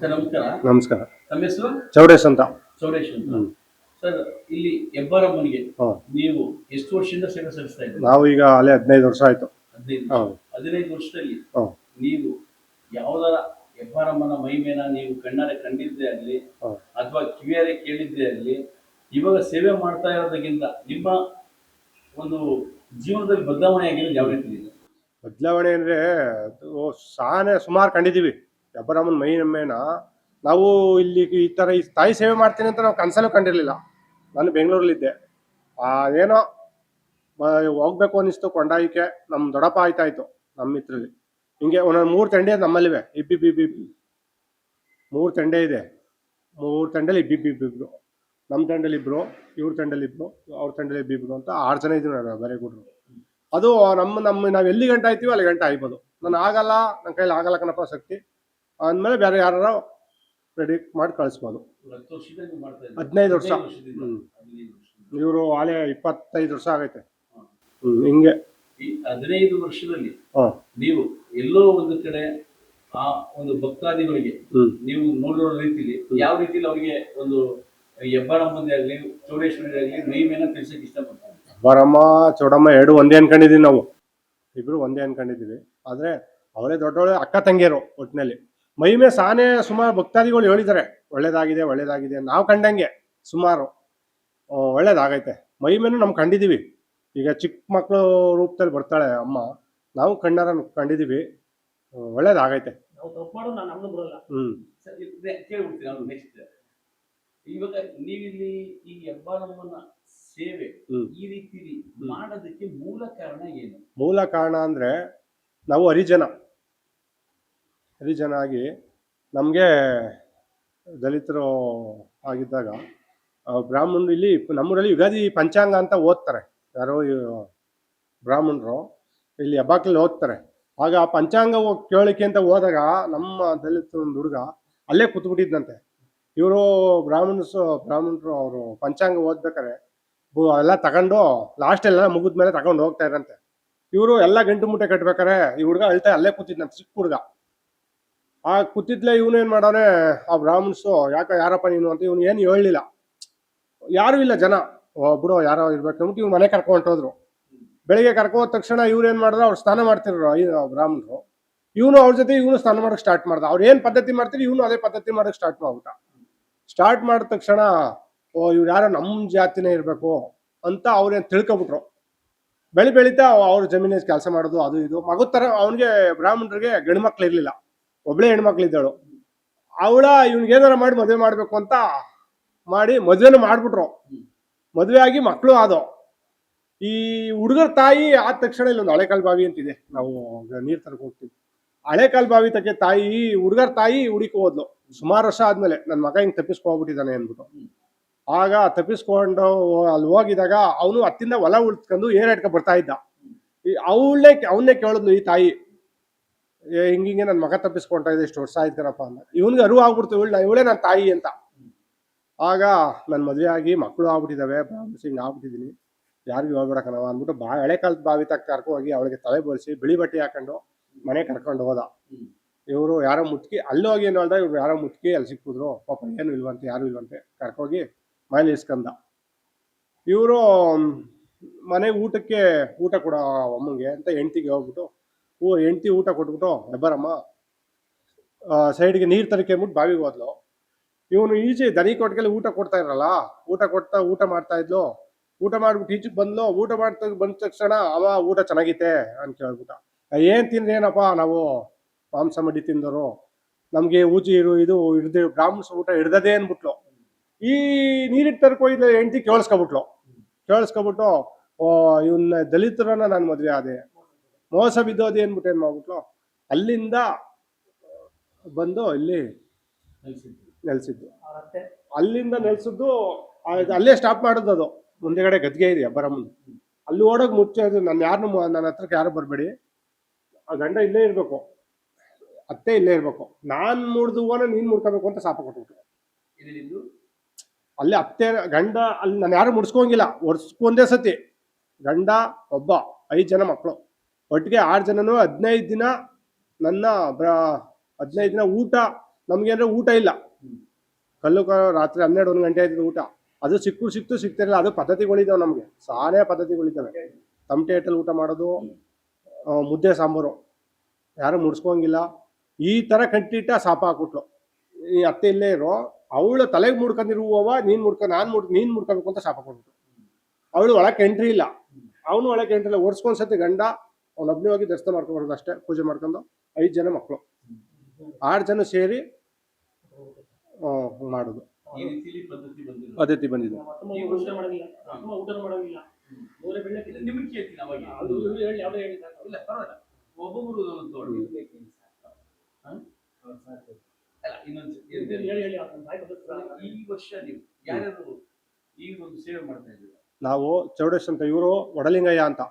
Sir ನಮಸ್ಕಾರ. ನಮಸ್ಕಾರ. ತಮ್ಮ ಹೆಸರು? ಚೌಡೇಶ್ ಅಂತ. ಚೌಡೇಶ್ ಅಂತ. ಸರ್ ಇಲ್ಲಿ ಹೆಬ್ಬಾರಮ್ಮನಿಗೆ ನೀವು ಎಷ್ಟು ವರ್ಷದಿಂದ ಸೇವೆ ಸಲ್ಲಿಸ್ತಾ ಇದ್ದೀರಿ? ನಾವು ಈಗ ಅಲ್ಲೇ 15 ವರ್ಷ ಆಯ್ತು. 15 ವರ್ಷದಲ್ಲಿ ನೀವು ಯಾವುದರ ಹೆಬ್ಬಾರಮ್ಮನ ಮಹಿಮೆನ ನೀವು ಕಣ್ಣಾರೆ ಕಂಡಿದ್ದೇ ಆಗಲಿ ಅಥವಾ ಕಿವಿಯಾರೆ ಕೇಳಿದ್ದೇ ಆಗಲಿ, ಇವಾಗ ಸೇವೆ ಮಾಡ್ತಾ ಇರೋದಕ್ಕಿಂತ ನಿಮ್ಮ ಒಂದು ಜೀವನದಲ್ಲಿ ಬದಲಾವಣೆ ಆಗಿರೋದು ಯಾವ ರೀತಿ ಇದೆ? ಬದಲಾವಣೆ ಅಂದ್ರೆ ಸಾನೆ ಸುಮಾರು ಕಂಡಿದ್ದೀವಿ. ಹೆಬ್ಬಾರಮ್ಮನ ಮಹಿಮೆನ ನಾವು ಇಲ್ಲಿ ಈ ಥರ ಈ ತಾಯಿ ಸೇವೆ ಮಾಡ್ತೀನಿ ಅಂತ ನಾವು ಕನಸಲ್ಲೂ ಕಂಡಿರಲಿಲ್ಲ. ನಾನು ಬೆಂಗಳೂರಲ್ಲಿದ್ದೆ. ಏನೋ ಹೋಗ್ಬೇಕು ಅನ್ನಿಸ್ತು ಕೊಂಡಾಯಿಕೆ. ನಮ್ಮ ದೊಡ್ಡಪ್ಪ ಆಯ್ತಾಯಿತು ನಮ್ಮ ಮಿತ್ರರಲ್ಲಿ. ಹಿಂಗೆ ಒಂದೊಂದು 3 ತಂಡೆ ನಮ್ಮಲ್ಲಿವೆ. ಇಬ್ಬಿ 3 ತಂಡೆ ಇದೆ. 3 ತಂಡಲ್ಲಿ ಇಬ್ಬಿಬ್ಬಿಬ್ರು. ನಮ್ಮ ತಂಡಲ್ಲಿ ಇಬ್ರು, ಇವ್ರ ತಂಡಲ್ಲಿ ಇಬ್ರು, ಅವ್ರ ತಂಡಲ್ಲಿ ಇಬ್ಬಿಬ್ರು ಅಂತ 6 ಜನ ಇದ್ದೀವಿ ಬೇರೆ ಗುಡ್ರು. ಅದು ನಾವು ಎಲ್ಲಿ ಗಂಟೆ ಆಯ್ತೀವಿ ಅಲ್ಲಿ ಗಂಟೆ ಆಯ್ಬೋದು. ನನ್ನ ಕೈಲಿ ಆಗಲ್ಲ ಕಣಪ್ಪ ಶಕ್ತಿ ಅಂದಮೇಲೆ ಬೇರೆ ಯಾರು ರೆಡಿ ಮಾಡಿ ಕಳಿಸ್ಬೋದು. 15 ವರ್ಷ. ಇವರು ಆಲೆ 25 ವರ್ಷ ಆಗೈತೆ. ಹಿಂಗೆ ಈ 15 ವರ್ಷದಲ್ಲಿ ನೀವು ಎಲ್ಲೋ ಒಂದು ಕಡೆ ಆ ಒಂದು ಭಕ್ತಾದಿಗಳಿಗೆ ನೀವು ನೋಡೋ ರೀತಿಲಿ ಯಾವ ರೀತಿಲಿ ಅವರಿಗೆ ಒಂದು ಹೆಬ್ಬಾರಮ್ಮಂದೇ ಆಗಲಿ ಚೌಡೇಶ್ವರಿ ಆಗಲಿ ಮಹಿಮೆನ ತಿಳಿಸಕ್ಕೆ ಇಷ್ಟಪಡ್ತಾರೆ? ಹೆಬ್ಬಾರಮ್ಮ ಚೌಡಮ್ಮ ಎರಡು ಒಂದೇ ಅನ್ಕೊಂಡಿದೀವಿ ನಾವು. ಇಬ್ರು ಒಂದೇ ಅನ್ಕೊಂಡಿದೀವಿ. ಆದ್ರೆ ಅವರೇ ದೊಡ್ಡವಳೆ ಅಕ್ಕ ತಂಗಿಯರು. ಒಟ್ಟಿನಲ್ಲಿ ಮಹಿಮೆ ಸಾನೆ ಸುಮಾರು ಭಕ್ತಾದಿಗಳು ಹೇಳಿದ್ದಾರೆ ಒಳ್ಳೇದಾಗಿದೆ ಒಳ್ಳೇದಾಗಿದೆ. ನಾವು ಕಂಡಂಗೆ ಸುಮಾರು ಒಳ್ಳೇದಾಗೈತೆ. ಮಹಿಮೆನೂ ನಮ್ಗೆ ಕಂಡಿದ್ದೀವಿ. ಈಗ ಚಿಕ್ಕ ಮಕ್ಕಳು ರೂಪದಲ್ಲಿ ಬರ್ತಾಳೆ ಅಮ್ಮ, ನಾವು ಕಂಡಿದ್ದೀವಿ. ಒಳ್ಳೇದಾಗೈತೆ. ಇವಾಗ ನೀವಿಲ್ಲಿ ಈ ಹೆಬ್ಬಾರಮ್ಮನ ಸೇವೆ ಈ ರೀತಿ ಮಾಡೋದಕ್ಕೆ ಮೂಲ ಕಾರಣ ಏನು? ಮೂಲ ಕಾರಣ ಅಂದ್ರೆ ನಾವು ಹರಿಜನ ಆಗಿ ನಮಗೆ ದಲಿತರು ಆಗಿದ್ದಾಗ ಬ್ರಾಹ್ಮಣರು ಇಲ್ಲಿ ನಮ್ಮೂರಲ್ಲಿ ಯುಗಾದಿ ಪಂಚಾಂಗ ಅಂತ ಓದ್ತಾರೆ. ಯಾರೋ ಬ್ರಾಹ್ಮಣರು ಇಲ್ಲಿ ಹಬ್ಬಾಕ್ಲಲ್ಲಿ ಓದ್ತಾರೆ. ಆಗ ಆ ಪಂಚಾಂಗ ಕೇಳಲಿಕ್ಕೆ ಅಂತ ಹೋದಾಗ ನಮ್ಮ ದಲಿತ ಒಂದು ಹುಡುಗ ಅಲ್ಲೇ ಕೂತ್ಬಿಟ್ಟಿದ್ದಂತೆ. ಇವರು ಬ್ರಾಹ್ಮಣರು ಅವರು ಪಂಚಾಂಗ ಓದ್ಬೇಕಾರೆ ಎಲ್ಲ ತಗೊಂಡು ಲಾಸ್ಟ್ ಎಲ್ಲ ಮುಗಿದ್ಮೇಲೆ ತಗೊಂಡು ಹೋಗ್ತಾ ಇರಂತೆ. ಇವರು ಎಲ್ಲ ಗಂಟು ಮುಟ್ಟೆ ಕಟ್ಬೇಕಾರೆ ಈ ಹುಡುಗ ಅಳ್ತಾ ಅಲ್ಲೇ ಕೂತಿದ್ನಂತೆ, ಚಿಕ್ಕ ಹುಡುಗ. ಆ ಕೂತಿದ್ಲೆ ಇವನು ಏನ್ ಮಾಡವನೆ, ಆ ಬ್ರಾಹ್ಮಣ್ಸು ಯಾರಪ್ಪ ನೀನು ಅಂತ ಇವನು ಏನು ಹೇಳಲಿಲ್ಲ. ಯಾರು ಇಲ್ಲ ಜನ, ಬಿಡು ಯಾರೋ ಇರ್ಬೇಕಂದ್ಬಿಟ್ಟು ಇವ್ನು ಮನೆ ಕರ್ಕೊಂಡೋದ್ರು. ಬೆಳಿಗ್ಗೆ ಕರ್ಕೋದ ತಕ್ಷಣ ಇವ್ರು ಏನ್ ಮಾಡಿದ್ರು, ಅವ್ರು ಸ್ನಾನ ಮಾಡ್ತಿದ್ರು ಬ್ರಾಹ್ಮಣರು. ಇವನು ಅವ್ರ ಜೊತೆ ಇವನು ಸ್ನಾನ ಮಾಡಕ್ ಸ್ಟಾರ್ಟ್ ಮಾಡ್ದ. ಅವ್ರು ಏನ್ ಪದ್ಧತಿ ಮಾಡ್ತಿದ್ರು ಇವನು ಅದೇ ಪದ್ಧತಿ ಮಾಡಕ್ ಸ್ಟಾರ್ಟ್ ಮಾಡಿದ ತಕ್ಷಣ ಇವ್ರು ಯಾರೋ ನಮ್ಮ ಜಾತಿನೇ ಇರ್ಬೇಕು ಅಂತ ಅವ್ರೇನ್ ತಿಳ್ಕೊಬಿಟ್ರು. ಬೆಳಿತಾ ಅವ್ರ ಜಮೀನ ಕೆಲಸ ಮಾಡೋದು ಅದು ಇದು. ಮಗದ ತರ ಅವನಿಗೆ ಬ್ರಾಹ್ಮಣರಿಗೆ ಗಂಡು ಮಕ್ಳು ಇರ್ಲಿಲ್ಲ, ಒಬ್ಳೆ ಹೆಣ್ಮಕ್ಳಿದ್ದಳು. ಅವಳ ಇವ್ನಿಗೆ ಏನಾರ ಮಾಡಿ ಮದುವೆ ಮಾಡ್ಬೇಕು ಅಂತ ಮಾಡಿ ಮದುವೆನೂ ಮಾಡ್ಬಿಟ್ರು. ಮದುವೆ ಆಗಿ ಮಕ್ಕಳು ಆದೋ. ಈ ಹುಡುಗರ ತಾಯಿ ಆದ ತಕ್ಷಣ ಇಲ್ಲೊಂದು ಹಳೆಕಾಲ್ ಬಾವಿ ಅಂತಿದೆ, ನಾವು ನೀರ್ ತರಕ್ ಹೋಗ್ತೀವಿ. ಹಳೆಕಾಲ್ ಬಾವಿ ತಕ್ಕೆ ತಾಯಿ ಹುಡುಗರ ತಾಯಿ ಹುಡುಕಿ ಹೋದ್ಲು. ಸುಮಾರು ವರ್ಷ ಆದ್ಮೇಲೆ ನನ್ನ ಮಗ ಹಿಂಗ್ ತಪ್ಪಿಸ್ಕೊಂಡ್ಬಿಟ್ಟಿದ್ದಾನೆ ಅಂದ್ಬಿಟ್ಟು. ಆಗ ತಪ್ಪಿಸ್ಕೊಂಡು ಅಲ್ಲಿ ಹೋಗಿದಾಗ ಅವನು ಹತ್ತಿಂದ ಹೊಲ ಉಳ್ಸ್ಕೊಂಡು ಏರಾಡ್ಕ ಬರ್ತಾ ಇದ್ದ. ಅವನ್ನೇ ಕೇಳಿದ್ಲು ಈ ತಾಯಿ, ಹಿಂಗಿಂಗೆ ನನ್ನ ಮಗ ತಪ್ಪಿಸ್ಕೊಂತ ಇದೆ, ಇಷ್ಟು ವರ್ಷ ಆಯ್ತನಪ್ಪ ಅಂದ. ಇವನ್ಗೆ ಅರಿವು ಆಗ್ಬಿಡ್ತು ಇವಳೇ ನನ್ನ ತಾಯಿ ಅಂತ. ಆಗ ನನ್ನ ಮದುವೆ ಆಗಿ ಮಕ್ಕಳು ಆಗ್ಬಿಟ್ಟಿದ್ದಾವೆ, ಹಿಂಗ್ ಆಗ್ಬಿಟ್ಟಿದೀನಿ, ಯಾರಿಗೂ ಹೇಳ್ಬಿಡಕನವ ಅಂದ್ಬಿಟ್ಟು ಹಳೆಕಾಲದ ಬಾವಿ ತಕ್ಕ ಕರ್ಕೋಗಿ ಅವಳಿಗೆ ತಲೆ ಬೋಳಿಸಿ ಬಿಳಿ ಬಟ್ಟೆ ಹಾಕೊಂಡು ಮನೆ ಕರ್ಕೊಂಡು ಹೋದ. ಇವರು ಯಾರೋ ಮುಟ್ಕಿ ಅಲ್ಲಿ ಹೋಗಿ ಏನು ಹೇಳ್ದ, ಇವ್ರು ಯಾರೋ ಮುಟ್ಕಿ ಅಲ್ಲಿ ಸಿಕ್ಕಿದ್ರು. ಪಾಪ ಏನು ಇಲ್ವಂತೆ, ಯಾರು ಇಲ್ವಂತೆ, ಕರ್ಕೋಗಿ ಮನೇಲಿ ಇಸ್ಕಂದ. ಇವರು ಮನೆಗೆ ಊಟ ಕೊಡೋ ಅಮ್ಮಂಗೆ ಅಂತ ಹೆಂಡ್ತಿಗೆ ಹೋಗ್ಬಿಟ್ಟು ಹೆಂಡ್ತಿ ಊಟ ಕೊಟ್ಬಿಟ್ಟು ಹೆಬ್ಬಾರಮ್ಮ ಸೈಡ್ಗೆ ನೀರು ತರಕೆ ಅಂದ್ಬಿಟ್ಟು ಬಾವಿಗೆ ಹೋದ್ಲು. ಇವನು ಈಚೆ ದನಿ ಕೊಟ್ಟಿಗೆಲ್ಲ ಊಟ ಕೊಡ್ತಾ ಇರಲ್ಲ, ಊಟ ಮಾಡ್ತಾ ಇದ್ಲು. ಊಟ ಮಾಡ್ಬಿಟ್ಟು ಈಚೆಗೆ ಬಂದ್ಲು. ಬಂದ ತಕ್ಷಣ ಅವ ಊಟ ಚೆನ್ನಾಗಿತ್ತೆ ಅಂತ ಕೇಳ್ಬಿಟ್ಟ. ಏನ್ ತಿಂದ್ರೆ ಏನಪ್ಪ, ನಾವು ಮಾಂಸ ಮಡಿ ತಿಂದವರು, ನಮ್ಗೆ ಇದು ಹಿಡ್ದು ಬ್ರಾಹ್ಮಣ್ಸ್ ಊಟ ಹಿಡ್ದದೇ ಅನ್ಬಿಟ್ಲು. ಈ ನೀರಿಟ್ಟು ತರ್ಕೋಯ್ದು ಹೆಂಡ್ತಿ ಕೇಳಿಸ್ಕೊಬಿಟ್ಟು ಇವನ್ನ ದಲಿತರನ್ನ ನಾನು ಮದ್ವೆ ಆದೆ, ಮೋಸ ಬಿದ್ದೋದಿ ಅನ್ಬಿಟ್ಟು ಏನ್ ಮಾಡ್ಬಿಟ್ಲು, ಅಲ್ಲಿಂದ ಬಂದು ಇಲ್ಲಿ ನೆಲೆಸಿದ್ದು. ಅಲ್ಲಿಂದ ನೆಲೆಸಿದ್ದು ಅಲ್ಲೇ ಸ್ಟಾಪ್ ಮಾಡೋದು. ಅದು ಮುಂದೆಗಡೆ ಗದ್ಗೆ ಇದೆ ಹೆಬ್ಬಾರಮ್ಮನ, ಅಲ್ಲಿ ಓಡೋಗಿ ಮುಚ್ಚೋದು. ನನ್ನ ಹತ್ರಕ್ಕೆ ಯಾರು ಬರಬೇಡಿ, ಆ ಗಂಡ ಇಲ್ಲೇ ಇರ್ಬೇಕು, ಅತ್ತೆ ಇಲ್ಲೇ ಇರ್ಬೇಕು, ನಾನ್ ಮುಡ್ದುವನ ನೀನ್ ಮುಡ್ಕೋಬೇಕು ಅಂತ ಶಾಪ ಕೊಟ್ಬಿಟ್ರು. ಅಲ್ಲಿ ಅತ್ತೆ ಗಂಡ ಅಲ್ಲಿ ನಾನು ಯಾರು ಮುಡ್ಸ್ಕೊಂಗಿಲ್ಲ, ವರ್ಷಕ್ಕೊಂದೇ ಸತಿ ಗಂಡ ಒಬ್ಬ, 5 ಜನ ಮಕ್ಕಳು ಒಟ್ಟಿಗೆ 6 ಜನನು 15 ದಿನ ಊಟ ನಮ್ಗೆ ಅಂದ್ರೆ ಊಟ ಇಲ್ಲ. ರಾತ್ರಿ 12-1 ಗಂಟೆ ಆಯ್ತದೆ ಊಟ. ಅದು ಸಿಕ್ತು ಸಿಗ್ತಿರಲಿಲ್ಲ. ಅದು ಪದ್ಧತಿಗಳಿದ್ದಾವೆ ನಮಗೆ, ಸಾನೇ ಪದ್ಧತಿಗಳಿದ್ದಾವೆ. ತಮಟೆ ಇಟ್ಟಲ್ಲಿ ಊಟ ಮಾಡೋದು, ಮುದ್ದೆ ಸಾಂಬಾರು, ಯಾರು ಮುಡ್ಸ್ಕೊಂಗಿಲ್ಲ. ಈ ಥರ ಕಟ್ಟಿಟ್ಟ ಶಾಪ ಹಾಕ್ಬಿಟ್ಲು. ಈ ಅತ್ತೆ ಇಲ್ಲೇ ಇರೋ, ಅವಳು ತಲೆಗೆ ಮುಡ್ಕೊಂಡಿರುವವ ನೀನು ಮುಡ್ಕೋಬೇಕು ಅಂತ ಶಾಪ ಕೊಟ್ಬಿಟ್ರು. ಅವಳು ಒಳಕ್ಕೆ ಎಂಟ್ರಿ ಇಲ್ಲ, ಅವನು ಒಳಕ್ಕೆ ಎಂಟ್ರಿ ಇಲ್ಲ. ಓಡಿಸ್ಕೊಂಡ್ಸತಿ ಗಂಡ ಅವನೊಬ್ಬನೇ ಹೋಗಿ ದರ್ಶನ ಮಾಡ್ಕೊಂಡ್ಬರೋದು ಅಷ್ಟೇ, ಪೂಜೆ ಮಾಡ್ಕೊಂಡು. 5 ಜನ ಮಕ್ಕಳು, 6 ಜನ ಸೇರಿ ಮಾಡೋದು. ಈ ರೀತಿಲಿ ಪದ್ಧತಿ ಪದ್ಧತಿ ಬಂದಿದೆ. ನಿಮಗೆ ಕೇಳ್ತೀನಿ ಅವಾಗ ಇಲ್ಲ ಪರವಾಗಿಲ್ಲ, ಒಬ್ಬೊಬ್ರು ತೋಡಿ ಅಲ್ಲ ಇನ್ನೊಂದು ಈ ವರ್ಷ ನೀವು ಯಾರ್ಯಾರು ಈಗ ಒಂದು ಸೇವೆ ಮಾಡ್ತಾ ಇದ್ದೀರಾ? ನಾವು ಚೌಡೇಶ್ ಅಂತ, ಇವರು ವಡಲಿಂಗಯ್ಯ ಅಂತ,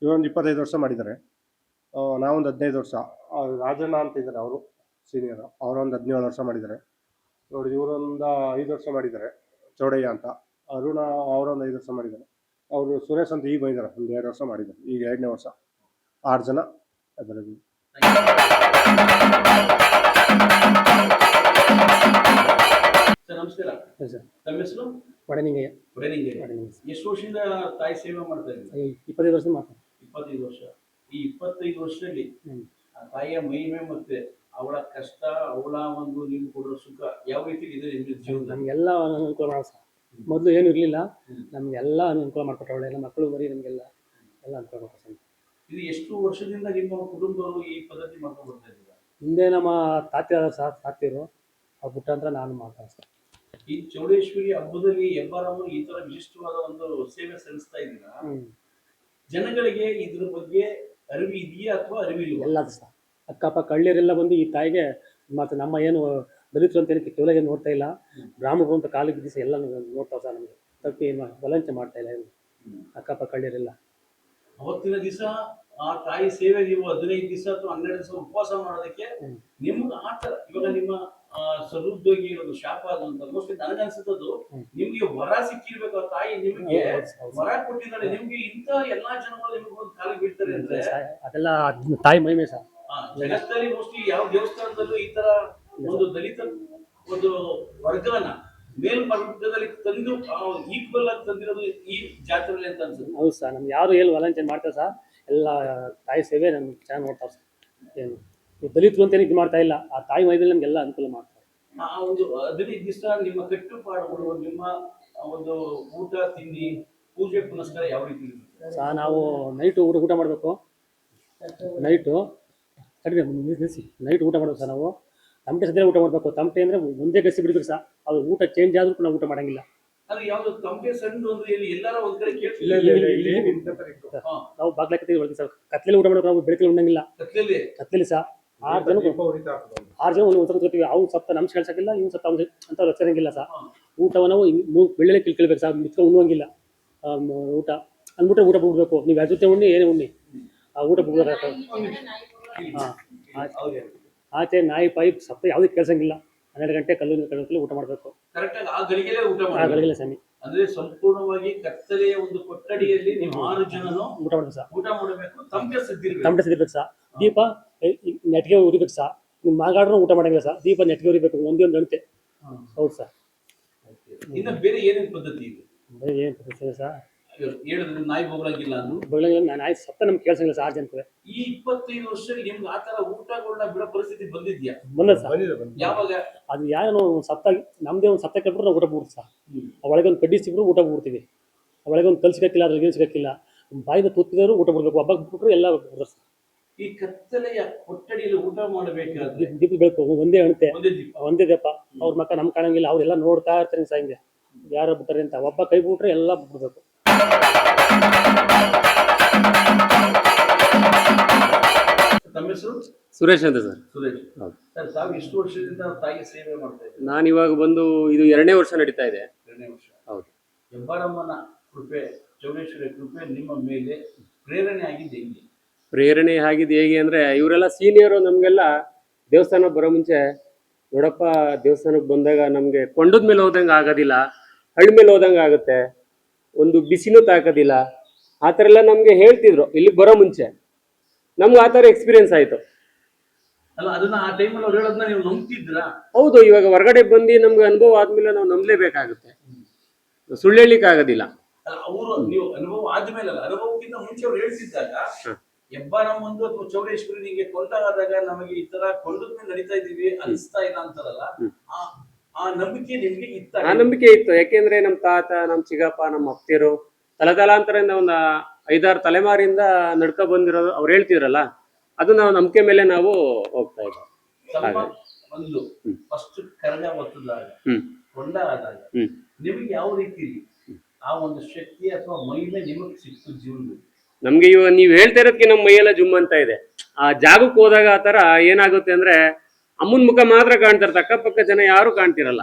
ಇವರೊಂದು 25 ವರ್ಷ ಮಾಡಿದ್ದಾರೆ. ನಾವೊಂದು 15 ವರ್ಷ. ರಾಜಣ್ಣ ಅಂತ ಇದ್ದಾರೆ, ಅವರು ಸೀನಿಯರ್, ಅವರೊಂದು 17 ವರ್ಷ ಮಾಡಿದ್ದಾರೆ ನೋಡಿ. ಇವರೊಂದು 5 ವರ್ಷ ಮಾಡಿದ್ದಾರೆ, ಚೌಡಯ್ಯ ಅಂತ. ಅರುಣ ಅವರೊಂದು 5 ವರ್ಷ ಮಾಡಿದ್ದಾರೆ. ಅವರು ಸುರೇಶ್ ಅಂತ ಈಗ ಬಂದಿದ್ದಾರೆ, ಒಂದು 2 ವರ್ಷ ಮಾಡಿದ್ದಾರೆ, ಈಗ 2ನೇ ವರ್ಷ. 6 ಜನ ಅದರಲ್ಲಿ. ಸರ್ ನಮಸ್ಕಾರ. ತಮ್ಮ ಹೆಸರು? ವಡಲಿಂಗಯ್ಯ. ಎಷ್ಟು ವರ್ಷದಿಂದ ತಾಯಿ ಸೇವೆ ಮಾಡ್ತಾ ಇದ್ದೀವಿ? 25 ವರ್ಷ ಮಾಡ್ತಾರೆ. 25 ವರ್ಷ. ಈ 25 ವರ್ಷದಲ್ಲಿ ಆ ತಾಯಿಯ ಮಹಿಮೆ ಮತ್ತೆ ಅವಳ ಕಷ್ಟ, ಅವಳ ಒಂದು ನೀವು ಕೊಡೋ ಸುಖ ಯಾವ ರೀತಿ ಇದೆ ನಿಮ್ಮ ಜೀವನದಲ್ಲಿ? ನಮಗೆಲ್ಲ ಅನುಕೂಲ ಮಾಡೋ ಸರ್. ಮೊದಲು ಏನು ಇರಲಿಲ್ಲ, ನಮಗೆಲ್ಲ ಅನುಕೂಲ ಮಾಡ್ಕೊಟ್ಟವಳೆ. ಎಲ್ಲ ಮಕ್ಕಳು ಬರೀ ನಮಗೆಲ್ಲ ಎಲ್ಲ ಅನುಕೂಲ ಮಾಡ್ತಾರೆ. ಇದು ಎಷ್ಟು ವರ್ಷದಿಂದ ನಿಮ್ಮ ಕುಟುಂಬದವರು ಈ ಪದ್ಧತಿ ಮಾಡ್ಕೊಂಡು ಬರ್ತಾ ಇದ್ದೀರಾ? ಹಿಂದೆ ನಮ್ಮ ತಾತ್ಯ ಸಾಕ್ತಿರು, ಅವ್ರು ಬಿಟ್ಟಂತ್ರ ನಾನು ಮಾಡ್ತಾರೆ ಸರ್. ಈ ಚೌಡೇಶ್ವರಿ ಹಬ್ಬದಲ್ಲಿ ಹೆಬ್ಬಾರಮ್ಮ ಈ ತರ ವಿಶಿಷ್ಟವಾದ ಒಂದು ಸೇವೆ ಸಲ್ಲಿಸ್ತಾ ಇದ್ದೀರಾ, ಜನಗಳಿಗೆ ಇದ್ರ ಬಗ್ಗೆ ಅರಿವು ಇದೆಯಾ ಅಥವಾ ಅರಿವಿಲ್ಲ? ಎಲ್ಲ ಸರ್, ಅಕ್ಕಪಕ್ಕ ಹಳ್ಳಿಯರೆಲ್ಲ ಬಂದು ಈ ತಾಯಿಗೆ ಮತ್ತು ನಮ್ಮ ಏನು ದಲಿತರು ಅಂತ ಏನಕ್ಕೆ ಕೇವಲ ಏನು ನೋಡ್ತಾ ಇಲ್ಲ, ಬ್ರಾಹ್ಮಣರು ಅಂತ ಕಾಲಿಗೆ ಬಿದ್ದಿಸಿ ಎಲ್ಲ ನೋಡ್ತಾವೆ ಸರ್. ನಮಗೆ ತಪ್ಪಿ ಏನು ಬಲಂಚೆ ಮಾಡ್ತಾ ಇಲ್ಲ ಏನು ಅಕ್ಕಪಕ್ಕ ಹಳ್ಳಿಯರೆಲ್ಲ. ಅವತ್ತಿನ ದಿವಸ ಆ ತಾಯಿ ಸೇವೆ ನೀವು 15 ದಿವಸ ಅಥವಾ 12 ದಿವಸ ಉಪವಾಸ ಮಾಡೋದಕ್ಕೆ ನಿಮ್ಗೆ ಆ ತರ ಇವಾಗ ನಿಮ್ಮ ಸಹೋದ್ಯೋಗಿ ಇರೋದು ಶಾಪ ಆದಂತ ಮೋಸ್ಟ್ಲಿ ನನಗನ್ಸುತ್ತದು ನಿಮ್ಗೆ ವರ ಸಿಕ್ಕಿರ್ಬೇಕು. ಆ ತಾಯಿ ನಿಮ್ಗೆ ವರ ಕೊಟ್ಟಿದ್ದಾರೆ, ನಿಮ್ಗೆ ಇಂತ ಎಲ್ಲಾ ಜನಗಳು ನಿಮ್ಗೆ ಒಂದು ಕಾಲಿಗೆ ಬೀಳ್ತಾರೆ ಅಂದ್ರೆ ಅದೆಲ್ಲ ತಾಯಿ ಮಹಿಮೆ ಸರ್. ಜಗತ್ತಲ್ಲಿ ಮೋಸ್ಟ್ಲಿ ಯಾವ ದೇವಸ್ಥಾನದಲ್ಲೂ ಈ ತರ ಒಂದು ದಲಿತ ಒಂದು ವರ್ಗನ ಮೇಲ್ವರ್ಗದಲ್ಲಿ ತಂದು ಈಕ್ವಲ್ ಆಗಿ ತಂದಿರೋದು ಈ ಜಾತ್ರೆಯಲ್ಲಿ ಅಂತ ಅನ್ಸುತ್ತೆ. ಹೌದು ಸರ್, ನಮ್ಗೆ ಯಾರು ಏನು ವಲಂಚನೆ ಮಾಡ್ತಾರೆ ಸರ್, ಎಲ್ಲ ತಾಯಿ ಸೇವೆ ನಮ್ಗೆ ಚೆನ್ನಾಗಿ ನೋಡ್ತಾವೆ ಸರ್. ಏನು ದಲಿತರು ಅಂತ ಇದು ಮಾಡ್ತಾ ಇಲ್ಲ, ಆ ತಾಯಿ ಮೈದಲ್ಲಿ ನಮಗೆಲ್ಲ ಅನುಕೂಲ ಮಾಡ್ತಾರೆ. ಆ ಒಂದು 15 ದಿವಸ ನಿಮ್ಮ ಕಟ್ಟುಪಾಡುಗಳು, ನಿಮ್ಮ ಒಂದು ಊಟ ತಿಂಡಿ, ಪೂಜೆ ಪುನಸ್ಕಾರ ಯಾವ ರೀತಿ ಇರುತ್ತೆ ಸರ್? ನಾವು ನೈಟು ಊಟ ಮಾಡಬೇಕು. ನೈಟು ಊಟ ಮಾಡಬೇಕು ಸರ್. ನಾವು ತಮಟೆ ಸದ್ಯ ಊಟ ಮಾಡಬೇಕು. ತಮಟೆ ಅಂದರೆ ಮುಂದೆ ಗಸಿ ಬಿಡ್ಬೇಕು ಸರ್. ಅದು ಊಟ ಚೇಂಜ್ ಆದ್ರೂ ನಾವು ಊಟ ಮಾಡಂಗಿಲ್ಲ. ಅದು ಯಾವ್ದು ತಮಟೆ ಸಣ್ಣ ಅಂದ್ರೆ ಎಲ್ಲಾರ ಒಂದ್ ಕಡೆ ನಾವು ಬಾಗ್ಲ ಕತ್ತಿ ಹೊಡ್ತೀವಿ ಸರ್. ಕತ್ಲೆಲಿ ಊಟ ಮಾಡಬೇಕು. ನಾವು ಬೆಳಕಲ್ಲಿ ಉಣ್ಣಂಗಿಲ್ಲ. ಕತ್ಲೆಲಿ ಸರ್ 6 ಜನ ಒಂದು ಕೂತ್ಕೊತೀವಿ. ಅವ್ನು ಸತ್ತ ನಮ್ಗೆ ಕೇಳ್ಸಕ್ಕಿಲ್ಲ, ಇವ್ನು ಸತ್ತ ಅವ್ನು ಅಂತ ಲಕ್ಷಣಂಗಿಲ್ಲ ಸರ್. ಊಟವನ್ನು ನಾವು ಬೆಳ್ಳೆಲೆ ಕಿಳ್ಕೊಳ್ಬೇಕು ಸರ್, ಮಿತ್ಕೊಂಡು ಉಣ್ಣುವಂಗಿಲ್ಲ. ಊಟ ಅಂದ್ಬಿಟ್ರೆ ಊಟ ಬಿಡ್ಬೇಕು. ನೀವು ಯಾರ ಜೊತೆ ಉಣ್ಣಿ ಏನೇ ಉಣ್ಣಿ ಆ ಊಟ ಬಿಡ್ಬೇಕು. ಆಚೆ ನಾಯಿ ಪಾಯಿ ಸತ್ತ ಯಾವುದಕ್ಕೆ ಕೇಳ್ಸಂಗಿಲ್ಲ. 12 ಗಂಟೆ ಕಲ್ಲಲ್ಲಿ ಊಟ ಮಾಡಬೇಕು. ಆ ಗಳಿಗೆಲೆ ಸ್ವಾಮಿ. ಅಂದ್ರೆ ಸಂಪೂರ್ಣವಾಗಿ ಕತ್ತಲೆಯ ಒಂದು ಕೊಠಡಿಯಲ್ಲಿ ನೀವು 6 ಜನನು ಊಟ ಮಾಡಬೇಕು ಸರ್. ಊಟ ಮಾಡಬೇಕು. ತಮಟೆ ಸಿದ್ದಿರ್ಬೇಕು ಸರ್. ದೀಪ ನೆಟ್ಗೆ ಉರಿಬೇಕು ಸರ್. ನೀವು ಮಾಗಾಡ್ರೂ ಊಟ ಮಾಡಂಗಿಲ್ಲ ಸರ್. ದೀಪ ನೆಟ್ಗೆ ಉರಿಬೇಕು, ಒಂದೇ ಒಂದು ಗಂಟೆ. ಹೌದು ಸರ್. ಇನ್ನು ಬೇರೆ ಏನೇನು ಪದ್ಧತಿ ಇದೆ? ಬೇರೆ ಏನು ಪದ್ಧತಿ ಇದೆ ಸರ್? ಹೇಳಿದ್ರೆ ನಾಯಿ ಬೊಗಳಂಗಿಲ್ಲ ನಾಯಿ ಸತ್ತ ನಮ್ಗೆ ಕೇಳ್ಸಂಗಿಲ್ಲ ಸರ್. 6 ಜನಕ್ಕೆ ಈ 25 ವರ್ಷದಲ್ಲಿ ನಿಮ್ಗೆ ಆ ತರ ಊಟಗಳನ್ನ ಬಿಡೋ ಪರಿಸ್ಥಿತಿ ಬಂದಿದ್ಯಾ? ಬಂದ ಸರ್. ಯಾವಾಗ? ಅದು ಯಾರೋ ಸತ್ತ ನಮ್ದೇ ಒಂದು ಸತ್ತ ಕೇಳ್ಬಿಟ್ರೆ ನಾವು ಊಟ ಬಿಡ್ತೀವಿ ಸರ್. ಒಳಗೆ ಒಂದು ಕಡ್ಡಿ ಸಿಕ್ಕರು ಊಟ ಬಿಡ್ತೀವಿ. ಒಳಗೆ ಒಂದು ಕಲ್ ಸಿಗಕ್ಕಿಲ್ಲ, ಅದ್ರಲ್ಲಿ ಏನು ಸಿಗಕ್ಕಿಲ್ಲ. ಬಾಯಿನ ತುತ್ತಿದವರು ಊಟ ಬಿಡ್ಬೇಕು. ಹಬ್ಬ ಬಿಟ್ಬಿಟ್ರು ಎಲ್ಲ ಬಿಡ್ತಾರೆ ಸರ್. ಈ ಕತ್ತಲೆಯ ಕೊಠಡಿಯಲ್ಲಿ ಊಟ ಮಾಡಬೇಕಾದ್ರೆ ದೀಪ ಬೇಕು. ಒಂದೇ ಅಣತೆ, ಒಂದೇ ದೀಪ. ಅವ್ರ ಮಕ್ಕ ನಮ್ಗೆ ಕಾಣಂಗಿಲ್ಲ. ಅವ್ರೆಲ್ಲ ನೋಡ್ತಾ ಇರ್ತಾರೆ ಸರ್. ಹಿಂಗೆ ಯಾರೋ ಬಿಟ್ಟಾರೆ ಅಂತ ಒಬ್ಬ ಕೈ ಬಿಟ್ರೆ ಎಲ್ಲ ಬಿಡ್ಬೇಕು. ತಮ್ಮ ಹೆಸರು? ಸುರೇಶ್ ಅಂತ ಸರ್. ಸುರೇಶ್. ಸರ್, ತಾವು ಎಷ್ಟು ವರ್ಷದಿಂದ ತಾಯಿ ಸೇವೆ ಮಾಡ್ತಾ ಇದ್ದೀರಿ? ನಾನು ಇವಾಗ ಬಂದು ಇದು 2ನೇ ವರ್ಷ ನಡೀತಾ ಇದೆ. 2ನೇ ವರ್ಷ. ಹೌದು. ಹೆಬ್ಬಾರಮ್ಮನ ಕೃಪೆ, ಚೌಡೇಶ್ವರಿ ಕೃಪೆ ನಿಮ್ಮ ಮೇಲೆ ಪ್ರೇರಣೆ ಆಗಿದ್ದು ಹೆಂಗೆ? ಪ್ರೇರಣೆ ಆಗಿದ್ದು ಹೇಗೆ ಅಂದರೆ, ಇವರೆಲ್ಲ ಸೀನಿಯರು. ನಮಗೆಲ್ಲ ದೇವಸ್ಥಾನ ಬರೋ ಮುಂಚೆ ನೋಡಪ್ಪ, ದೇವಸ್ಥಾನಕ್ಕೆ ಬಂದಾಗ ನಮಗೆ ಕೊಂಡದ ಮೇಲೆ ಹೋದಂಗೆ ಆಗೋದಿಲ್ಲ, ಹಳ್ಳಿ ಮೇಲೆ ಹೋದಂಗೆ ಆಗುತ್ತೆ, ಒಂದು ಬಿಸಿನೂ ತಾಕೋದಿಲ್ಲ, ಆ ಥರ ಎಲ್ಲ ನಮಗೆ ಹೇಳ್ತಿದ್ರು ಇಲ್ಲಿಗೆ ಬರೋ ಮುಂಚೆ. ನಮ್ಗೆ ಆ ಥರ ಎಕ್ಸ್ಪೀರಿಯನ್ಸ್ ಆಯಿತು. ಅಲ್ಲ ಅದನ್ನ ಆ ಟೈಮಲ್ಲಿ ಅವ್ರು ಹೇಳೋದನ್ನ ನೀವು ನಂಬ್ತಿದ್ರಾ? ಹೌದು, ಇವಾಗ ಹೊರಗಡೆ ಬಂದು ನಮ್ಗೆ ಅನುಭವ ಆದ್ಮೇಲೆ ನಾವು ನಂಬಲೇಬೇಕಾಗುತ್ತೆ, ಸುಳ್ಳು ಹೇಳಲಿಕ್ಕೆ ಆಗೋದಿಲ್ಲ. ಅಲ್ಲ ಅವರು ನೀವು ಅನುಭವ ಆದ್ಮೇಲೆ ಅಲ್ಲ, ಅನುಭವಕ್ಕಿಂತ ಮುಂಚೆ ಅವ್ರು ಹೇಳ್ತಿದ್ದಾಗ ಹೆಬ್ಬಾರಮ್ಮಂದು ಅಥವಾ ಚೌಡೇಶ್ವರಿ ನಿಂಗೆ ಕೊಂಡಾದಾಗ ನಮಗೆ ಈ ತರ ಕೊಂಡದ ಮೇಲೆ ನಡೀತಾ ಇದೀವಿ ಅನಿಸ್ತಾ ಇಲ್ಲ ಅಂತಾರಲ್ಲ, ಆ ನಂಬಿಕೆ ನಿಮ್ಗೆ ಇತ್ತ? ಆ ನಂಬಿಕೆ ಇತ್ತು. ಯಾಕೆಂದ್ರೆ ನಮ್ ತಾತ, ನಮ್ ಚಿಗಪ್ಪ, ನಮ್ಮ ಅಪ್ಪರು ತಲತಲಾಂತರದಿಂದ ಒಂದು 5-6 ತಲೆಮಾರಿಂದ ನಡ್ಕೊ ಬಂದಿರೋದು ಅವ್ರು ಹೇಳ್ತಿದ್ರಲ್ಲ, ಅದು ನಾವು ನಂಬಿಕೆ ಮೇಲೆ ನಾವು ಹೋಗ್ತಾ ಇದ್ದೀವಿ. ಒಂದು ಫಸ್ಟ್ ಕರಗ ಒತ್ತದಾಗ ಕೊಂಡ ಆದಾಗ ನಿಮಗೆ ಯಾವ ರೀತಿ ಆ ಒಂದು ಶಕ್ತಿ ಅಥವಾ ಮಹಿಮೆ ನಿಮಗೆ ಸಿಕ್ತು ಜೀವನದಲ್ಲಿ? ನಮ್ಗೆ ಇವಾಗ ನೀವ್ ಹೇಳ್ತಾ ಇರೋದಕ್ಕೆ ನಮ್ಮ ಮೈಯೆಲ್ಲ ಜುಮ್ ಅಂತ ಇದೆ. ಆ ಜಾಗಕ್ಕೆ ಹೋದಾಗ ಆ ತರ ಏನಾಗುತ್ತೆ ಅಂದ್ರೆ ಅಮ್ಮನ ಮುಖ ಮಾತ್ರ ಕಾಣ್ತಿರ್ತ, ಅಕ್ಕಪಕ್ಕ ಜನ ಯಾರು ಕಾಣ್ತಿರಲ್ಲ.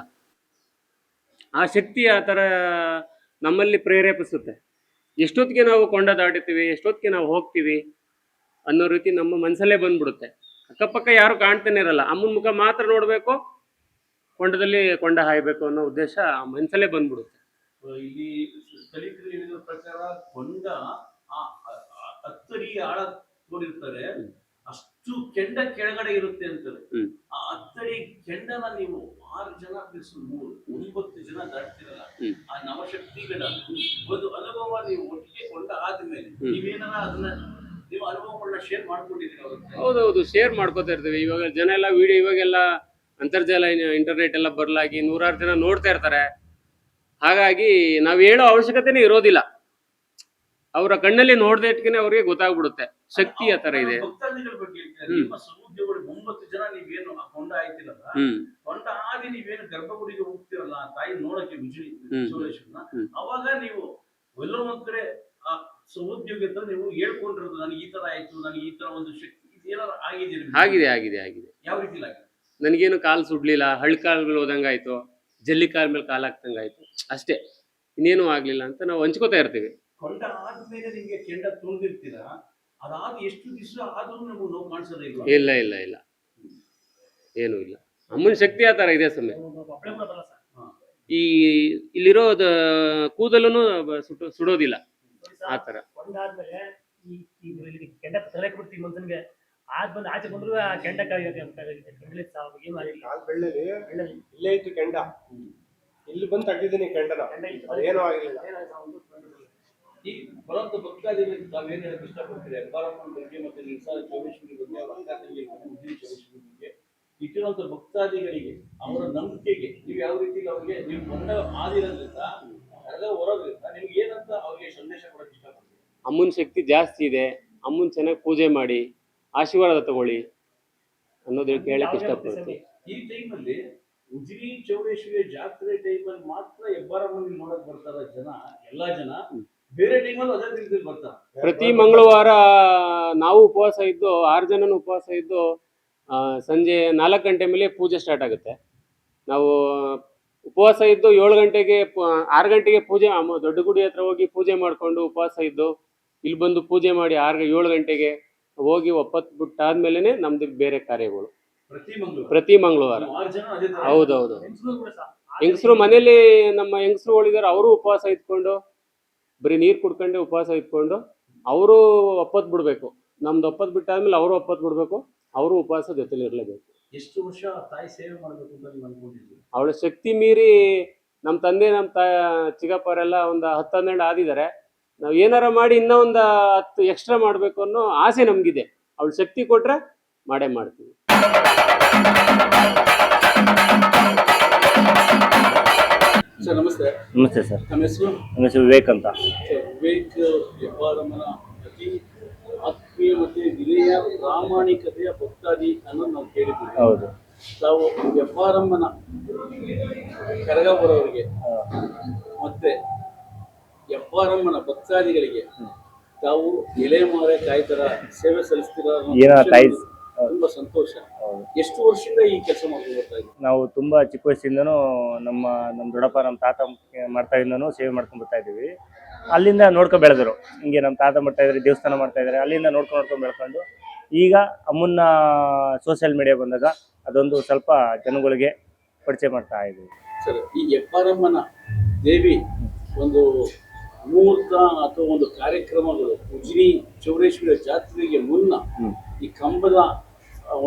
ಆ ಶಕ್ತಿ ಆ ತರ ನಮ್ಮಲ್ಲಿ ಪ್ರೇರೇಪಿಸುತ್ತೆ. ಎಷ್ಟೊತ್ತಿಗೆ ನಾವು ಕೊಂಡ ದಾಟಿರ್ತೀವಿ, ಎಷ್ಟೊತ್ತಿಗೆ ನಾವು ಹೋಗ್ತೀವಿ ಅನ್ನೋ ರೀತಿ ನಮ್ಮ ಮನಸ್ಸಲ್ಲೇ ಬಂದ್ಬಿಡುತ್ತೆ. ಅಕ್ಕಪಕ್ಕ ಯಾರು ಕಾಣ್ತಾನೆ ಇರಲ್ಲ, ಅಮ್ಮನ ಮುಖ ಮಾತ್ರ ನೋಡ್ಬೇಕು, ಕೊಂಡದಲ್ಲಿ ಕೊಂಡ ಹಾಯ್ಬೇಕು ಅನ್ನೋ ಉದ್ದೇಶ ಮನಸ್ಸಲ್ಲೇ ಬಂದ್ಬಿಡುತ್ತೆ. ಇಲ್ಲಿ ಸ್ಥಳೀಕರು ಹೇಳಿದ ಪ್ರಕಾರ ಕೊಂಡ ಹತ್ತಡಿ ಆಳ ತೋಡಿರ್ತಾರೆ, ಅಷ್ಟು ಕೆಂಡ ಕೆಳಗಡೆ ಇರುತ್ತೆ ಅಂತಾರೆ. ಆ 10 ಅಡಿ ಕೆಂಡನ ನೀವು 6 ಜನ ಪ್ಲಸ್ 3 9 ಜನ ದಾಟ್ತಿರಲ್ಲ. ಆ ನವಶಕ್ತಿಗಳ ಒಂದು ಅನುಭವ ನೀವು ಒಟ್ಟಿಗೆ ಕೊಂಡ ಆದ್ಮೇಲೆ ನೀವೇನಾರ ಅದನ್ನ ನೀವು ಅನುಭವಗಳನ್ನ ಶೇರ್ ಮಾಡ್ಕೊಂಡಿದ್ದೀರಿ ಅವ್ರ ಹತ್ರ? ಹೌದೌದು, ಶೇರ್ ಮಾಡ್ಕೋತಾ ಇರ್ತೀವಿ. ಇವಾಗ ಜನ ಎಲ್ಲ ವಿಡಿಯೋ, ಇವಾಗೆಲ್ಲ ಅಂತರ್ಜಾಲ ಇಂಟರ್ನೆಟ್ ಎಲ್ಲ ಬರಲಾಗಿ 100-6 ಜನ ನೋಡ್ತಾ ಇರ್ತಾರೆ. ಹಾಗಾಗಿ ನಾವ್ ಹೇಳೋ ಅವಶ್ಯಕತೆನೇ ಇರೋದಿಲ್ಲ, ಅವರ ಕಣ್ಣಲ್ಲಿ ನೋಡ್ದೆ ಇಟ್ಕೇನೆ ಅವ್ರಿಗೆ ಗೊತ್ತಾಗ್ಬಿಡುತ್ತೆ ಶಕ್ತಿ ಆ ತರ ಇದೆ. ಭಕ್ತಾದಿಗಳ ಬಗ್ಗೆ ಹೇಳ್ತಾರೆ, ನಿಮ್ಮ ಸಹೋದ್ಯೋಗಿಗಳು 9 ಜನ ನೀವೇನು ಆ ಕೊಂಡ ಆಯ್ತಿರಲ್ಲ, ಕೊಂಡ ಆದಿ ನೀವೇನು ಗರ್ಭಗುಡಿಗೆ ಹೋಗ್ತಿರಲ್ಲ ಆ ತಾಯಿ ನೋಡಕ್ಕೆ ವಿಜಯೇಶ್ವರನ, ಅವಾಗ ನೀವು ಎಲ್ಲೋ ಒಂದ್ ಕಡೆ ಆ ಸಹೋದ್ಯೋಗಿ ಹತ್ರ ನೀವು ಹೇಳ್ಕೊಂಡಿರೋದು ನನಗೆ ಈ ತರ ಆಯ್ತು, ನನಗೆ ಈ ತರ ಒಂದು ಶಕ್ತಿ ಏನಾದ್ರು ಆಗಿದೆ? ಆಗಿದೆ. ಯಾವ ರೀತಿ ಆಗಿದೆ? ನನಗೇನು ಕಾಲು ಸುಡ್ಲಿಲ್ಲ, ಹಳ್ಕಾಲ್ಗಳು ಹೋದಂಗಾಯ್ತು, ಜಲ್ಲಿ ಕಾಲ್ ಮೇಲೆ ಕಾಲ್ ಹಾಕ್ದಂಗಾಯ್ತು, ಅಷ್ಟೇ, ಇನ್ನೇನು ಆಗ್ಲಿಲ್ಲ ಅಂತ ನಾವು ಹಂಚ್ಕೋತಾ ಇರ್ತೀವಿ. ಕೊಂಡ ಆದ್ಮೇಲೆ ನಿಮ್ಗೆ ಕೆಂಡ ತುಳಿದಿರ್ತೀರಾ, ಅದಾದ ಎಷ್ಟು ದಿವಸ ಆದ್ರೂ ನಮ್ಗೆ ನೋವು ಕಾಣಿಸೋದೇ ಇಲ್ಲ? ಇಲ್ಲ, ಏನು ಇಲ್ಲ. ಅಮ್ಮನ ಶಕ್ತಿ ಆ ತರ ಇದೆ ಸಮಯ. ಈ ಇಲ್ಲಿರೋ ಕೂದಲೂ ಸುಡೋದಿಲ್ಲ ಆ ತರ. ಕೊಂಡಾದ್ಮೇಲೆ ಈ ಕೆಂಡ ತಲೆ ಬಿಡ್ತೀವಿ ಮನ್ಸನ್ಗೆ, ಆದ್ಮೇಲೆ ಆಚೆ ಬಂದ್ರು ಆ ಕೆಂಡ ಇಲ್ಲೇ ಇತ್ತು ಕೆಂಡ, ಇಲ್ಲಿ ಬಂದು ತೆಗ್ದಿದ್ದೀನಿ ಕೆಂಡನ, ಏನೂ ಆಗಿಲ್ಲ. ಈ ಬರುವಂತ ಭಕ್ತಾದಿಗಳಿಗೆ ತಾವೇನು ಹೇಳಕ್ ಇಷ್ಟಪಡ್ತೀರಿ ಹೆಬ್ಬಾರಮ್ಮನ ಬಗ್ಗೆ ಮತ್ತೆ ನಿರ್ಸಾಲ ಚೌಡೇಶ್ವರಿ ಬಗ್ಗೆ, ಅವ್ರ ಅಕ್ಕ ತಂಗಿ ಉಜಿರಿ ಚೌಡೇಶ್ವರಿ ಬಗ್ಗೆ ಇಟ್ಟಿರುವಂತ ಭಕ್ತಾದಿಗಳಿಗೆ ಅವರ ನಂಬಿಕೆಗೆ ನೀವು ಯಾವ ರೀತಿ ಅವ್ರಿಗೆ ನೀವು ಕೊಂಡ ಆದಿರೋದ್ರಿಂದ ಹೊರೋದ್ರಿಂದ ನಿಮ್ಗೆ ಏನಂತ ಅವ್ರಿಗೆ ಸಂದೇಶ ಕೊಡಕ್ ಇಷ್ಟಪಡ್ತೀರಿ? ಅಮ್ಮನ ಶಕ್ತಿ ಜಾಸ್ತಿ ಇದೆ, ಅಮ್ಮನ್ ಚೆನ್ನಾಗಿ ಪೂಜೆ ಮಾಡಿ ಆಶೀರ್ವಾದ ತಗೊಳ್ಳಿ ಅನ್ನೋದು ಹೇಳಕ್ ಇಷ್ಟಪಡ್ತೀನಿ. ಈ ಟೈಮಲ್ಲಿ ಉಜಿರಿ ಚೌಡೇಶ್ವರಿ ಜಾತ್ರೆ ಟೈಮಲ್ಲಿ ಮಾತ್ರ ಹೆಬ್ಬಾರಮ್ಮನ ನೋಡಕ್ ಬರ್ತಾರ ಜನ, ಎಲ್ಲಾ ಜನ. ಬೇರೆ ಟೈಮಲ್ಲಿ ಅದೇ ರೀತಿಯಲ್ಲಿ ಬರ್ತಾರೆ. ಪ್ರತಿ ಮಂಗಳವಾರ ನಾವು ಉಪವಾಸ ಇದ್ದು 6 ಜನನು ಉಪವಾಸ ಇದ್ದು ಸಂಜೆ 4 ಗಂಟೆ ಮೇಲೆ ಪೂಜೆ ಸ್ಟಾರ್ಟ್ ಆಗುತ್ತೆ. ನಾವು ಉಪವಾಸ ಇದ್ದು 7 ಗಂಟೆಗೆ 6 ಗಂಟೆಗೆ ಪೂಜೆ ದೊಡ್ಡ ಗುಡಿ ಹತ್ರ ಹೋಗಿ ಪೂಜೆ ಮಾಡ್ಕೊಂಡು ಉಪವಾಸ ಇದ್ದು ಇಲ್ಲಿ ಬಂದು ಪೂಜೆ ಮಾಡಿ 7 ಗಂಟೆಗೆ ಹೋಗಿ ಒಪ್ಪತ್ತು ಬಿಟ್ಟಾದ್ಮೇಲೆ ನಮ್ದು ಬೇರೆ ಕಾರ್ಯಗಳು ಪ್ರತಿ ಮಂಗಳವಾರ. ಹೌದೌದು, ಹೆಂಗಸರು ಮನೇಲಿ ನಮ್ಮ ಹೆಂಗಸರುಗಳಿದಾರೆ, ಅವರು ಉಪವಾಸ ಇದ್ಕೊಂಡು ಬರೀ ನೀರು ಕುಡ್ಕೊಂಡೆ ಉಪವಾಸ ಇದ್ಕೊಂಡು ಅವರು ಒಪ್ಪತ್ ಬಿಡ್ಬೇಕು. ನಮ್ದು ಒಪ್ಪತ್ ಬಿಟ್ಟಾದ್ಮೇಲೆ ಅವರು ಒಪ್ಪತ್ ಬಿಡ್ಬೇಕು, ಅವರು ಉಪವಾಸ ಜೊತೆಲಿ ಇರಲೇಬೇಕು. ಎಷ್ಟು ವರ್ಷ ತಾಯಿ ಸೇವೆ ಮಾಡಬೇಕು ಅಂತ ನೀವು ಅನ್ಕೊಂಡಿದ್ದೀರಿ? ಅವಳ ಶಕ್ತಿ ಮೀರಿ ನಮ್ಮ ತಂದೆ ನಮ್ಮ ಚಿಕ್ಕಪ್ಪರೆಲ್ಲ ಒಂದು 10-12 ಆದಿದ್ದಾರೆ. ನಾವು ಏನಾರ ಮಾಡಿ ಇನ್ನೂ ಒಂದು 10 ಎಕ್ಸ್ಟ್ರಾ ಮಾಡಬೇಕು ಅನ್ನೋ ಆಸೆ ನಮಗಿದೆ. ಅವಳ ಶಕ್ತಿ ಕೊಟ್ರೆ ಮಾಡೇ ಮಾಡ್ತೀವಿ. ಸರ್ ನಮಸ್ತೆ. ನಮಸ್ತೆ ಸರ್. ನಮ್ಮ ಹೆಸರು? ನಮ್ಮ ಹೆಸರು ವಿವೇಕ್ ಅಂತ. ವಿವೇಕ್ ಹೆಬ್ಬಾರಮ್ಮನ ಅತಿ ಆತ್ಮೀಯ ಮತ್ತೆ ವಿನಯ ಪ್ರಾಮಾಣಿಕತೆಯ ಭಕ್ತಾದಿ ಅನ್ನೋದು ನಾವು ಕೇಳಿದ್ದೀವಿ. ಹೌದು. ತಾವು ಹೆಬ್ಬಾರಮ್ಮನ ಕರಗ ಬರೋರಿಗೆ ಮತ್ತೆ ಹೆಬ್ಬಾರಮ್ಮನ ಭಕ್ತಾದಿಗಳಿಗೆ ತಾವು ಎಲೆ ಮಾರೆ ಕಾಯ್ತರ ಸೇವೆ ಸಲ್ಲಿಸ್ತೀರ, ತುಂಬಾ ಸಂತೋಷ. ಎಷ್ಟು ವರ್ಷದಿಂದ ಈ ಕೆಲಸ ಮಾಡ್ಕೊಂಡು ಬರ್ತಾ ಇದ್ದೀವಿ? ನಾವು ತುಂಬಾ ಚಿಕ್ಕ ವಯಸ್ಸಿಂದನೂ ನಮ್ಮ ದೊಡ್ಡಪ್ಪ ನಮ್ಮ ತಾತ ಮಾಡ್ತಾ ಇದ್ದಾನು ಸೇವೆ ಮಾಡ್ಕೊಂಡು ಬರ್ತಾ ಇದ್ದೀವಿ. ಅಲ್ಲಿಂದ ನೋಡ್ಕೊಂಡು ಬೆಳೆದರು. ಹಿಂಗೆ ನಮ್ಮ ತಾತ ಮಾಡ್ತಾ ಇದ್ದಾರೆ, ದೇವಸ್ಥಾನ ಮಾಡ್ತಾ ಇದ್ದಾರೆ, ಅಲ್ಲಿಂದ ನೋಡ್ಕೊಂಡು ಬೆಳ್ಕೊಂಡು ಈಗ ಅಮ್ಮನ್ನ ಸೋಷಿಯಲ್ ಮೀಡಿಯಾ ಬಂದಾಗ ಅದೊಂದು ಸ್ವಲ್ಪ ಜನಗಳಿಗೆ ಪರಿಚಯ ಮಾಡ್ತಾ ಇದ್ದೀವಿ. ಸರ್, ಈ ಹೆಬ್ಬಾರಮ್ಮನ ದೇವಿ ಒಂದು ಮುಹೂರ್ತ ಅಥವಾ ಒಂದು ಕಾರ್ಯಕ್ರಮಗಳು ಉಜಿರಿ ಚೌಡೇಶ್ವರಿ ಜಾತ್ರೆಗೆ ಮುನ್ನ ಈ ಕಂಬದ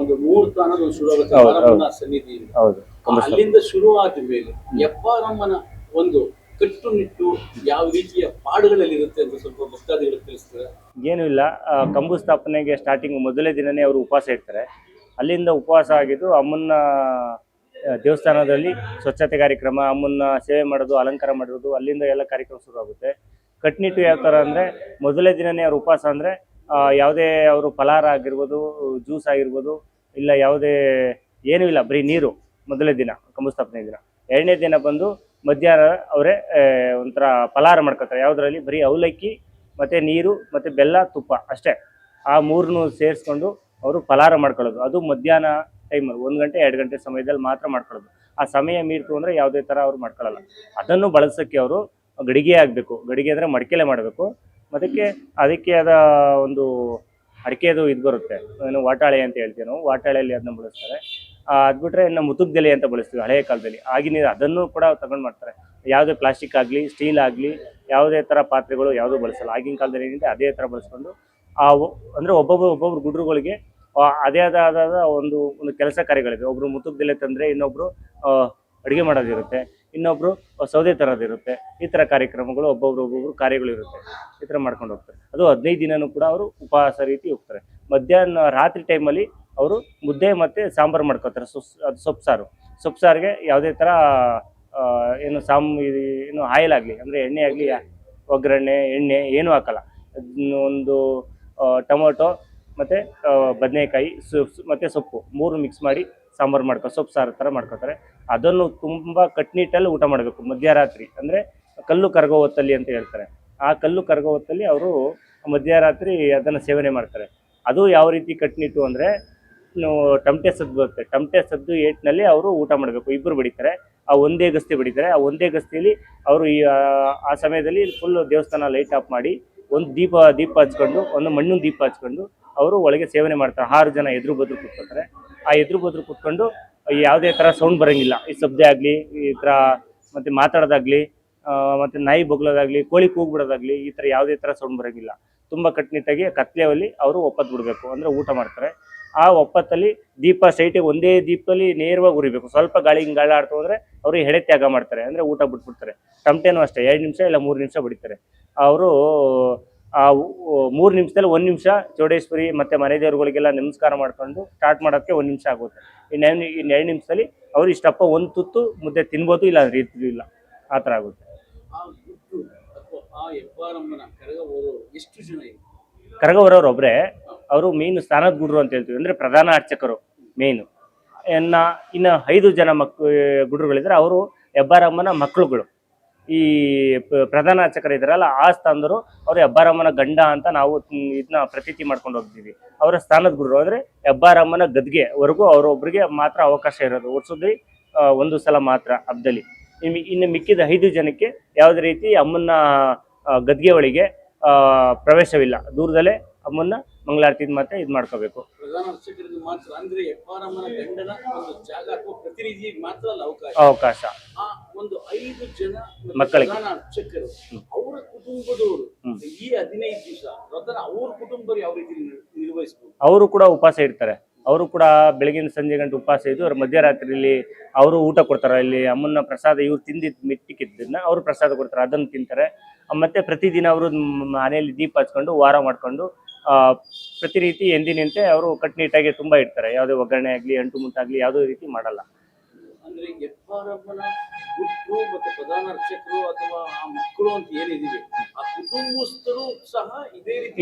ಒಂದು ಮುಹೂರ್ತ ಅನ್ನೋದು ಒಂದು ಶುರು ಆಗುತ್ತೆ ಹೌದು, ಮಾರಮ್ಮನ ಸನ್ನಿಧಿಯಿಂದ. ಹೌದು ಅಲ್ಲಿಂದ ಶುರು ಆದ ಮೇಲೆ ಹೆಬ್ಬಾರಮ್ಮನ ಒಂದು ಕಟ್ಟುನಿಟ್ಟು ಯಾವ ರೀತಿಯ ಪಾಡುಗಳಲ್ಲಿ ಇರುತ್ತೆ ಅಂತ ಸ್ವಲ್ಪ ಭಕ್ತಾದಿಗಳು ತಿಳಿಸ್ತಾರೆ. ಏನೂ ಇಲ್ಲ. ಕಂಬು ಸ್ಥಾಪನೆಗೆ ಸ್ಟಾರ್ಟಿಂಗ್ ಮೊದಲೇ ದಿನನೇ ಅವರು ಉಪವಾಸ ಇರ್ತಾರೆ. ಅಲ್ಲಿಂದ ಉಪವಾಸ ಆಗಿದ್ದು ಅಮ್ಮನ ದೇವಸ್ಥಾನದಲ್ಲಿ ಸ್ವಚ್ಛತೆ ಕಾರ್ಯಕ್ರಮ, ಅಮ್ಮನ ಸೇವೆ ಮಾಡೋದು, ಅಲಂಕಾರ ಮಾಡೋದು, ಅಲ್ಲಿಂದ ಎಲ್ಲ ಕಾರ್ಯಕ್ರಮ ಶುರು ಆಗುತ್ತೆ. ಕಟ್ನಿಟ್ಟು ಯಾವ ಥರ ಅಂದರೆ ಮೊದಲೇ ದಿನನೇ ಅವ್ರ ಉಪವಾಸ ಅಂದರೆ ಯಾವುದೇ ಅವರು ಫಲಾರ ಆಗಿರ್ಬೋದು, ಜ್ಯೂಸ್ ಆಗಿರ್ಬೋದು, ಇಲ್ಲ ಯಾವುದೇ ಏನೂ ಇಲ್ಲ, ಬರೀ ನೀರು ಮೊದಲೇ ದಿನ ಕಂಬು ಸ್ಥಾಪನೆ ದಿನ. ಎರಡನೇ ದಿನ ಬಂದು ಮಧ್ಯಾಹ್ನ ಅವರೇ ಒಂಥರ ಫಲಾರ ಮಾಡ್ಕೊತಾರೆ. ಯಾವುದರಲ್ಲಿ ಬರೀ ಅವಲಕ್ಕಿ ಮತ್ತು ನೀರು ಮತ್ತು ಬೆಲ್ಲ, ತುಪ್ಪ ಅಷ್ಟೇ. ಆ ಮೂರನ್ನೂ ಸೇರಿಸ್ಕೊಂಡು ಅವರು ಫಲಾರ ಮಾಡ್ಕೊಳ್ಳೋದು. ಅದು ಮಧ್ಯಾಹ್ನ ಟೈಮಲ್ಲಿ 1 ಗಂಟೆ 2 ಗಂಟೆ ಸಮಯದಲ್ಲಿ ಮಾತ್ರ ಮಾಡ್ಕೊಳ್ಳೋದು. ಆ ಸಮಯ ಮೀರಿತು ಅಂದರೆ ಯಾವುದೇ ಥರ ಅವ್ರು ಮಾಡ್ಕೊಳ್ಳಲ್ಲ. ಅದನ್ನು ಬಳಸೋಕ್ಕೆ ಅವರು ಗಡಿಗೆ ಆಗಬೇಕು. ಗಡಿಗೆ ಅಂದರೆ ಮಡಿಕೆಲೆ ಮಾಡಬೇಕು. ಅದಕ್ಕೆ ಆದ ಒಂದು ಅಡಿಕೆದು ಇದು ಬರುತ್ತೆ, ಏನು ವಾಟಾಳೆ ಅಂತ ಹೇಳ್ತೀವಿ ನಾವು, ವಾಟಾಳೆಯಲ್ಲಿ ಅದನ್ನ ಬಳಸ್ತಾರೆ. ಅದು ಬಿಟ್ಟರೆ ಇನ್ನು ಮುತುಗ್ದೆಲೆ ಅಂತ ಬಳಸ್ತೀವಿ ಹಳೆಯ ಕಾಲದಲ್ಲಿ. ಆಗಿನ ಅದನ್ನು ಕೂಡ ತಗೊಂಡು ಮಾಡ್ತಾರೆ. ಯಾವುದೇ ಪ್ಲಾಸ್ಟಿಕ್ ಆಗಲಿ, ಸ್ಟೀಲ್ ಆಗಲಿ, ಯಾವುದೇ ಥರ ಪಾತ್ರೆಗಳು ಯಾವುದೂ ಬಳಸಲ್ಲ. ಆಗಿನ ಕಾಲದಲ್ಲಿ ಏನಿದೆ ಅದೇ ಥರ ಬಳಸ್ಕೊಂಡು ಅಂದರೆ ಒಬ್ಬೊಬ್ಬರು ಗುಡ್ರುಗಳಿಗೆ ಅದೇ ಆದ ಒಂದು ಕೆಲಸ ಕಾರ್ಯಗಳಿದೆ. ಒಬ್ಬರು ಮುತುಗ್ದೆಲೆ ತಂದರೆ ಇನ್ನೊಬ್ಬರು ಅಡುಗೆ ಮಾಡೋದಿರುತ್ತೆ, ಇನ್ನೊಬ್ಬರು ಸೌದೆ ತರೋದಿರುತ್ತೆ. ಈ ಥರ ಕಾರ್ಯಕ್ರಮಗಳು ಒಬ್ಬೊಬ್ರು ಕಾರ್ಯಗಳಿರುತ್ತೆ. ಈ ಥರ ಮಾಡ್ಕೊಂಡು ಹೋಗ್ತಾರೆ. ಅದು 15 ದಿನವೂ ಕೂಡ ಅವರು ಉಪವಾಸ ರೀತಿ ಹೋಗ್ತಾರೆ. ಮಧ್ಯಾಹ್ನ ರಾತ್ರಿ ಟೈಮಲ್ಲಿ ಅವರು ಮುದ್ದೆ ಮತ್ತು ಸಾಂಬಾರು ಮಾಡ್ಕೋತಾರೆ. ಅದು ಸೊಪ್ಪು ಸಾರಿಗೆ ಯಾವುದೇ ಥರ ಏನು ಆಯಿಲ್ ಆಗಲಿ, ಅಂದರೆ ಎಣ್ಣೆ ಆಗಲಿ, ಒಗ್ಗರಣೆ, ಎಣ್ಣೆ ಏನೂ ಹಾಕಲ್ಲ. ಒಂದು ಟೊಮೊಟೊ ಮತ್ತು ಬದನೆಕಾಯಿ ಮತ್ತು ಸೊಪ್ಪು 3 ಮಿಕ್ಸ್ ಮಾಡಿ ಸಾಂಬಾರು ಸೊಪ್ಪು ಸಾರು ಥರ ಮಾಡ್ಕೋತಾರೆ. ಅದನ್ನು ತುಂಬ ಕಟ್ನಿಟ್ಟಲ್ಲಿ ಊಟ ಮಾಡಬೇಕು ಮಧ್ಯರಾತ್ರಿ. ಅಂದರೆ ಕಲ್ಲು ಕರಗೋ ಹೊತ್ತಲ್ಲಿ ಅಂತ ಹೇಳ್ತಾರೆ. ಆ ಕಲ್ಲು ಕರಗೋ ಹೊತ್ತಲ್ಲಿ ಅವರು ಮಧ್ಯರಾತ್ರಿ ಅದನ್ನು ಸೇವನೆ ಮಾಡ್ತಾರೆ. ಅದು ಯಾವ ರೀತಿ ಕಟ್ನಿಟ್ಟು ಅಂದರೆ ಟಮಟೆ ಸದ್ದು ಬರುತ್ತೆ. ಟಮಟೆ ಸದ್ದು ಏಟ್ನಲ್ಲಿ ಅವರು ಊಟ ಮಾಡಬೇಕು. ಇಬ್ಬರು ಬಡಿತಾರೆ. ಆ ಒಂದೇ ಗಸ್ತಿ ಬಡಿತಾರೆ. ಆ ಒಂದೇ ಗಸ್ತಿಯಲ್ಲಿ ಅವರು ಆ ಸಮಯದಲ್ಲಿ ಫುಲ್ ದೇವಸ್ಥಾನ ಲೈಟ್ ಆಫ್ ಮಾಡಿ ಒಂದು ದೀಪ ಹಚ್ಕೊಂಡು, ಒಂದು ಮಣ್ಣಿನ ದೀಪ ಹಚ್ಕೊಂಡು ಅವರು ಒಳಗೆ ಸೇವನೆ ಮಾಡ್ತಾರೆ. 6 ಜನ ಎದುರು ಬದ್ರು ಕೂತ್ಕೊತಾರೆ. ಆ ಎದುರು ಬದ್ರು ಕೂತ್ಕೊಂಡು ಯಾವುದೇ ಥರ ಸೌಂಡ್ ಬರೋಂಗಿಲ್ಲ. ಈ ಶಬ್ದ ಆಗಲಿ, ಈ ಥರ ಮತ್ತು ಮಾತಾಡೋದಾಗಲಿ, ಮತ್ತು ನಾಯಿ ಬೊಗ್ಳೋದಾಗಲಿ, ಕೋಳಿ ಕೂಗ್ಬಿಡೋದಾಗಲಿ, ಈ ಥರ ಯಾವುದೇ ಥರ ಸೌಂಡ್ ಬರೋಂಗಿಲ್ಲ. ತುಂಬ ಕಟ್ಟುನಿಟ್ಟಾಗಿ ಕತ್ಲೆಯಲ್ಲಿ ಅವರು ಒಪ್ಪತ್ತು ಬಿಡಬೇಕು, ಅಂದರೆ ಊಟ ಮಾಡ್ತಾರೆ. ಆ ಒಪ್ಪತ್ತಲ್ಲಿ ದೀಪ ಸ್ಟ್ರೈಟಿಗೆ ಒಂದೇ ದೀಪದಲ್ಲಿ ನೇರವಾಗಿ ಉರಿಬೇಕು. ಸ್ವಲ್ಪ ಗಾಳಿ ಆಡ್ತು ಅಂದರೆ ಅವರು ಎಡೆ ತ್ಯಾಗ ಮಾಡ್ತಾರೆ, ಅಂದರೆ ಊಟ ಬಿಟ್ಬಿಡ್ತಾರೆ. ಟಮಟೆನೂ ಅಷ್ಟೇ 2 ನಿಮಿಷ ಇಲ್ಲ 3 ನಿಮಿಷ ಬಡಿತಾರೆ. ಅವರು ಆ 3 ನಿಮಿಷದಲ್ಲಿ 1 ನಿಮಿಷ ಚೌಡೇಶ್ವರಿ ಮತ್ತು ಮನೆ ದೇವ್ರುಗಳಿಗೆಲ್ಲ ನಮಸ್ಕಾರ ಮಾಡ್ಕೊಂಡು ಸ್ಟಾರ್ಟ್ ಮಾಡೋಕ್ಕೆ 1 ನಿಮಿಷ ಆಗುತ್ತೆ. ಇನ್ನು 2 ನಿಮಿಷದಲ್ಲಿ ಅವ್ರು ಇಷ್ಟಪ್ಪ ಒಂದು ತುತ್ತು ಮುದ್ದೆ ತಿನ್ಬೋದು, ಇಲ್ಲ ಅಂದರೆ ಇಲ್ಲ, ಆ ಥರ ಆಗುತ್ತೆ. ಆ ಗುಡ್ಡು ಅಥವಾ ಆ ಹೆಬ್ಬಾರಮ್ಮನ ಕರಗವರು ಎಷ್ಟು ಜನ ಇದೆ? ಕರಗವರವ್ರು ಒಬ್ಬರೇ. ಅವರು ಮೇಯ್ನು ಸ್ಥಾನದ ಗುಡ್ರು ಅಂತ ಹೇಳ್ತೀವಿ, ಅಂದರೆ ಪ್ರಧಾನ ಅರ್ಚಕರು ಮೇಯ್ನು. ಇನ್ನು 5 ಜನ ಗುಡ್ರುಗಳಿದ್ದಾರೆ. ಅವರು ಹೆಬ್ಬಾರಮ್ಮನ ಮಕ್ಕಳುಗಳು. ಈ ಪ್ರಧಾನ ಅರ್ಚಕರು ಇದ್ದಾರಲ್ಲ, ಆ ಸ್ಥಾನದವರು ಅವರು ಹೆಬ್ಬಾರಮ್ಮನ ಗಂಡ ಅಂತ ನಾವು ಇದನ್ನ ಪ್ರತೀತಿ ಮಾಡ್ಕೊಂಡು ಹೋಗ್ತೀವಿ. ಅವರ ಸ್ಥಾನದ ಗುಡ್ರು ಅಂದರೆ ಹೆಬ್ಬಾರಮ್ಮನ ಗದ್ಗೆವರೆಗೂ ಅವರೊಬ್ಬರಿಗೆ ಮಾತ್ರ ಅವಕಾಶ ಇರೋದು. ವರ್ಷದಲ್ಲಿ 1 ಸಲ ಮಾತ್ರ ಹಬ್ಬದಲ್ಲಿ. ಇನ್ನು ಮಿಕ್ಕಿದ 5 ಜನಕ್ಕೆ ಯಾವುದೇ ರೀತಿ ಅಮ್ಮನ ಗದ್ಗೆ ಒಳಗೆ ಪ್ರವೇಶವಿಲ್ಲ. ದೂರದಲ್ಲೇ ಅಮ್ಮನ್ನ ಮಂಗಳಾರತಿ ಮತ್ತೆ ಇದು ಮಾಡ್ಕೋಬೇಕು. ಪ್ರಧಾನ ಅರ್ಚಕರಿಗೆ ಮಾತ್ರ, ಅಂದ್ರೆ ಹೆಬ್ಬಾರಮ್ಮನ ಗಂಡನ ಒಂದು ಜಾಗ ಅಥವಾ ಪ್ರತಿನಿಧಿಗೆ ಮಾತ್ರ ಅಲ್ಲ ಅವಕಾಶ. ಆ ಒಂದು 5 ಜನ ಮಕ್ಕಳಿಗೆ ಪ್ರಧಾನ ಅರ್ಚಕರು ಅವರ ಕುಟುಂಬದವರು ಈ 15 ದಿವಸ ವ್ರತನ ಅವ್ರ ಕುಟುಂಬದವರು ಯಾವ ರೀತಿ ನಿರ್ವಹಿಸಬಹುದು? ಅವರು ಕೂಡ ಉಪವಾಸ ಇರ್ತಾರೆ. ಅವರು ಕೂಡ ಬೆಳಗಿನ ಸಂಜೆ ಗಂಟೆ ಉಪವಾಸ ಇದ್ದು ಅವ್ರು ಮಧ್ಯರಾತ್ರಿಯಲ್ಲಿ ಅವರು ಊಟ ಕೊಡ್ತಾರೆ. ಇಲ್ಲಿ ಅಮ್ಮನ ಪ್ರಸಾದ ಇವ್ರು ತಿಂದಿದ್ದು ಮಿಟ್ಟಿಕ್ಕಿದ್ದನ್ನ ಅವರು ಪ್ರಸಾದ ಕೊಡ್ತಾರೆ, ಅದನ್ನು ತಿಂತಾರೆ. ಮತ್ತೆ ಪ್ರತಿದಿನ ಅವರು ಮನೆಯಲ್ಲಿ ದೀಪ ಹಚ್ಕೊಂಡು ವಾರ ಮಾಡ್ಕೊಂಡು ಪ್ರತಿ ರೀತಿ ಎಂದಿನಂತೆ ಅವರು ಕಟ್ಟುನಿಟ್ಟಾಗಿ ತುಂಬ ಇರ್ತಾರೆ. ಯಾವುದೇ ಒಗ್ಗರಣೆ ಆಗಲಿ, ಅಂಟು ಮುಂಟಾಗಲಿ ಯಾವುದೇ ರೀತಿ ಮಾಡಲ್ಲ. ಅಂದ್ರೆ ಹೆಬ್ಬಾರಮ್ಮನ ಗುಡ್ಡು ಮತ್ತೆ ಪ್ರಧಾನ ಅರ್ಚಕರು ಅಥವಾ ಆ ಮಕ್ಕಳು ಅಂತ ಏನಿದೆ, ಆ ಕುಟುಂಬಸ್ಥರು ಸಹ